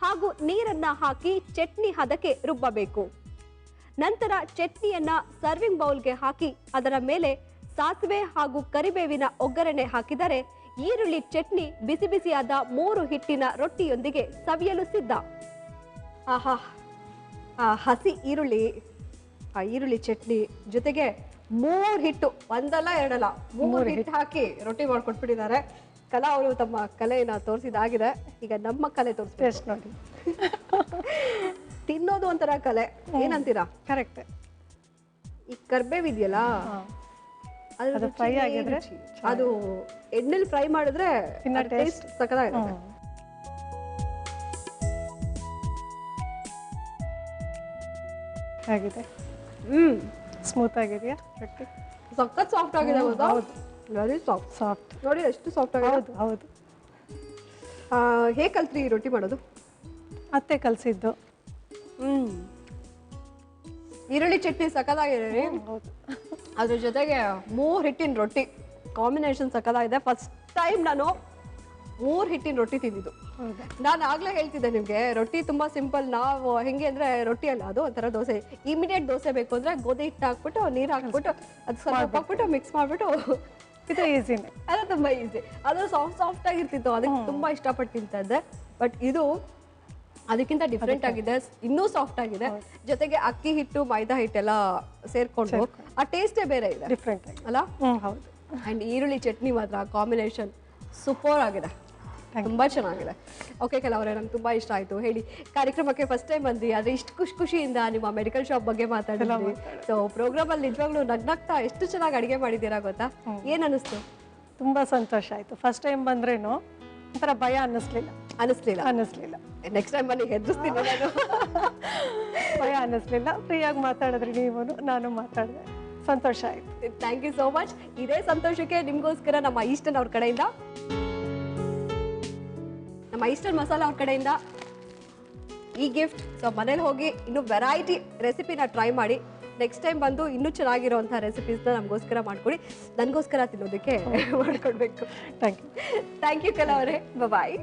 ಹಾಗೂ ನೀರನ್ನ ಹಾಕಿ ಚಟ್ನಿ ಹದಕ್ಕೆ ರುಬ್ಬಬೇಕು. ನಂತರ ಚಟ್ನಿಯನ್ನ ಸರ್ವಿಂಗ್ ಬೌಲ್ಗೆ ಹಾಕಿ ಅದರ ಮೇಲೆ ಸಾಸಿವೆ ಹಾಗೂ ಕರಿಬೇವಿನ ಒಗ್ಗರಣೆ ಹಾಕಿದರೆ ಈರುಳ್ಳಿ ಚಟ್ನಿ ಬಿಸಿ ಬಿಸಿಯಾದ 3 ಹಿಟ್ಟಿನ ರೊಟ್ಟಿಯೊಂದಿಗೆ ಸವಿಯಲು ಸಿದ್ಧ. ಆಹಾ, ಆ ಹಸಿ ಈರುಳ್ಳಿ, ಆ ಈರುಳ್ಳಿ ಚಟ್ನಿ ಜೊತೆಗೆ 3 ಹಿಟ್ಟು, ಒಂದಲ್ಲ ಎರಡಲ್ಲ 3 ಹಿಟ್ಟು ಹಾಕಿ ರೊಟ್ಟಿ ಮಾಡ್ಕೊಟ್ಬಿಟ್ಟಿದ್ದಾರೆ. ಕಲಾ ಅವರು ತಮ್ಮ ಕಲೆಯನ್ನ ತೋರಿಸಿದಾಗಿದೆ. ಈಗ ನಮ್ಮ ಕಲೆ ಟೇಸ್ಟ್ ನೋಡಿ. ತಿನ್ನೋದು ಒಂಥರ ಕಲೆ, ಏನಂತೀರಾ? ಕರೆಕ್ಟ್. ಈ ಕರ್ಬೇವ್ ಇದೆಯಲ್ಲ, ಅದು ಫ್ರೈ ಆಗಿದ್ರೆ, ಅದು ಎಣ್ಣೆಲಿ ಫ್ರೈ ಮಾಡಿದ್ರೆ ಟೇಸ್ಟ್ ಸಕ್ಕತ್ತಾಗಿರುತ್ತೆ. ಆಗಿದೆ. ಸ್ಮೂತ್ ಆಗಿದೆಯಾ ರೊಟ್ಟಿ? ಸಖತ್ ಸಾಫ್ಟ್ ಆಗಿದೆ. Very soft. ನೋಡಿ ಎಷ್ಟು ಸಾಫ್ಟ್ ಆಗಿದೆ. ಹೌದು. ಹೇಗೆ ಕಲ್ತ್ರಿ ಈ ರೊಟ್ಟಿ ಮಾಡೋದು? ಅತ್ತೆ ಕಲಿಸಿದ್ದು. ಈರುಳ್ಳಿ ಚಟ್ನಿ ಸಕ್ಕತ್ತಾಗಿದೆ. ಹೌದು. ಅದ್ರ ಜೊತೆಗೆ 3 ಹಿಟ್ಟಿನ ರೊಟ್ಟಿ ಕಾಂಬಿನೇಷನ್ ಸಕ್ಕತ್ತಾಗಿದೆ. ಫಸ್ಟ್ ಟೈಮ್ ನಾನು 3 ಹಿಟ್ಟಿನ ರೊಟ್ಟಿ ತಿಂದಿದ್ದು. ನಾನು ಆಗ್ಲೇ ಹೇಳ್ತಿದ್ದೆ ನಿಮ್ಗೆ, ರೊಟ್ಟಿ ತುಂಬಾ ಸಿಂಪಲ್. ನಾವು ಹೆಂಗೆ ಅಂದ್ರೆ ರೊಟ್ಟಿ ಅಲ್ಲ, ಅದು ಒಂಥರ ದೋಸೆ. ಇಮಿಡಿಯೇಟ್ ದೋಸೆ ಬೇಕು ಅಂದ್ರೆ ಗೋಧಿ ಹಿಟ್ಟು ಹಾಕ್ಬಿಟ್ಟು ನೀರು ಹಾಕ್ಬಿಟ್ಟು ಅದು ಸ್ವಲ್ಪ ಹಾಕ್ಬಿಟ್ಟು ಮಿಕ್ಸ್ ಮಾಡ್ಬಿಟ್ಟು ಇದು ಈಸಿನೇ. ಅದು ತುಂಬಾ ಈಸಿ. ಅದು ಸಾಫ್ಟ್ ಆಗಿರ್ತಿತ್ತು, ಅದಕ್ಕೆ ತುಂಬಾ ಇಷ್ಟಪಟ್ಟು ತಿಂತಾ ಇದ್ದೆ. ಬಟ್ ಇದು ಅದಕ್ಕಿಂತ ಡಿಫ್ರೆಂಟ್ ಆಗಿದೆ, ಇನ್ನೂ ಸಾಫ್ಟ್ ಆಗಿದೆ. ಜೊತೆಗೆ ಅಕ್ಕಿ ಹಿಟ್ಟು ಮೈದಾ ಹಿಟ್ಟೆಲ್ಲ ಸೇರ್ಕೊಂಡು ಆ ಟೇಸ್ಟೇ ಬೇರೆ ಇದೆ, ಡಿಫ್ರೆಂಟ್ ಅಲ್ಲ? ಹೌದು. ಅಂಡ್ ಈರುಳ್ಳಿ ಚಟ್ನಿ ಮಾತ್ರ ಕಾಂಬಿನೇಷನ್ ಸೂಪರ್ ಆಗಿದೆ, ತುಂಬಾ ಚೆನ್ನಾಗಿದೆ. ಓಕೆ ಕೆಲವರೇ, ನಂಗೆ ತುಂಬಾ ಇಷ್ಟ ಆಯ್ತು. ಹೇಳಿ, ಕಾರ್ಯಕ್ರಮಕ್ಕೆ ಫಸ್ಟ್ ಟೈಮ್ ಬಂದ್ರಿ, ಆದ್ರೆ ಇಷ್ಟು ಖುಷಿಯಿಂದ ನಿಮ್ಮ ಮೆಡಿಕಲ್ ಶಾಪ್ ಬಗ್ಗೆ ಮಾತಾಡಿದ್ರಿ. ಸೊ ಪ್ರೋಗ್ರಾಮ್ ಅಲ್ಲಿ ನಿಜವಾಗ್ಲೂ ನಗ್ನಗ್ತಾ ಎಷ್ಟು ಚೆನ್ನಾಗಿ ಅಡಿಗೆ ಮಾಡಿದ್ದೀರಾ ಗೊತ್ತಾ? ಏನ್ ಅನಿಸ್ತು? ತುಂಬಾ ಸಂತೋಷ ಆಯ್ತು. ಫಸ್ಟ್ ಟೈಮ್ ಬಂದ್ರೇನು ಒಂಥರ ಭಯ ಅನ್ನಿಸ್ಲಿಲ್ಲ. ನೆಕ್ಸ್ಟ್ ಟೈಮ್ ಬನ್ನಿ, ಹೆದರ್ಸ್ತೀನಿ ನಾನು. ಭಯ ಅನ್ನಿಸ್ಲಿಲ್ಲ. ಫ್ರೀಯಾಗಿ ಮಾತಾಡಿದ್ರಿ ನೀವು, ನಾನು ಮಾತಾಡಿದೆ, ಸಂತೋಷ ಆಯ್ತು. Thank you so much. ಇದೇ ಸಂತೋಷಕ್ಕೆ ನಿಮ್ಗೋಸ್ಕರ ನಮ್ಮ ಈಸ್ಟರ್ನ್ ಅವ್ರ ಕಡೆಯಿಂದ, ನಮ್ಮ ಈಸ್ಟರ್ನ್ ಮಸಾಲ ಅವ್ರ ಕಡೆಯಿಂದ ಈ ಗಿಫ್ಟ್. ಸೊ ಮನೇಲಿ ಹೋಗಿ ಇನ್ನು ವೆರೈಟಿ ರೆಸಿಪಿನ ಟ್ರೈ ಮಾಡಿ. ನೆಕ್ಸ್ಟ್ ಟೈಮ್ ಬಂದು ಇನ್ನೂ ಚೆನ್ನಾಗಿರೋಂಥ ರೆಸಿಪೀಸ್ನ ನಮಗೋಸ್ಕರ ಮಾಡ್ಕೊಡಿ, ನನಗೋಸ್ಕರ ತಿನ್ನೋದಕ್ಕೆ ಮಾಡ್ಕೊಡ್ಬೇಕು. ಥ್ಯಾಂಕ್ ಯು ಕೆಲವರೇ. ಬಾಯ್.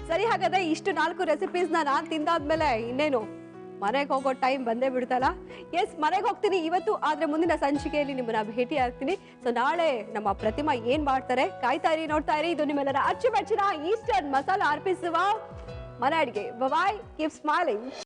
ಸರಿ, ಹಾಗಾದ್ರೆ ಇಷ್ಟು 4 ರೆಸಿಪೀಸ್ನ ನಾನು ತಿಂದಾದ್ಮೇಲೆ ಇನ್ನೇನು ಮನೆಗೆ ಹೋಗೋ ಟೈಮ್ ಬಂದೇ ಬಿಡ್ತಲ್ಲ. ಎಸ್, ಮನೆಗೆ ಹೋಗ್ತೀನಿ ಇವತ್ತು. ಆದ್ರೆ ಮುಂದಿನ ಸಂಚಿಕೆಯಲ್ಲಿ ನಿಮ್ಮನ್ನ ಭೇಟಿ ಆಗ್ತೀನಿ. ಸೊ ನಾಳೆ ನಮ್ಮ ಪ್ರತಿಮಾ ಏನ್ ಮಾಡ್ತಾರೆ ಕಾಯ್ತಾ ಇರಿ, ನೋಡ್ತಾ ಇರಿ. ಇದು ನಿಮ್ಮೆಲ್ಲರ ಅಚ್ಚುಮೆಚ್ಚಿನ ಈಸ್ಟರ್ನ್ ಮಸಾಲ ಅರ್ಪಿಸುವ ಮನೆ ಅಡಿಗೆ. ಬಾಯ್, ಕೀಪ್ ಸ್ಮೈಲಿಂಗ್.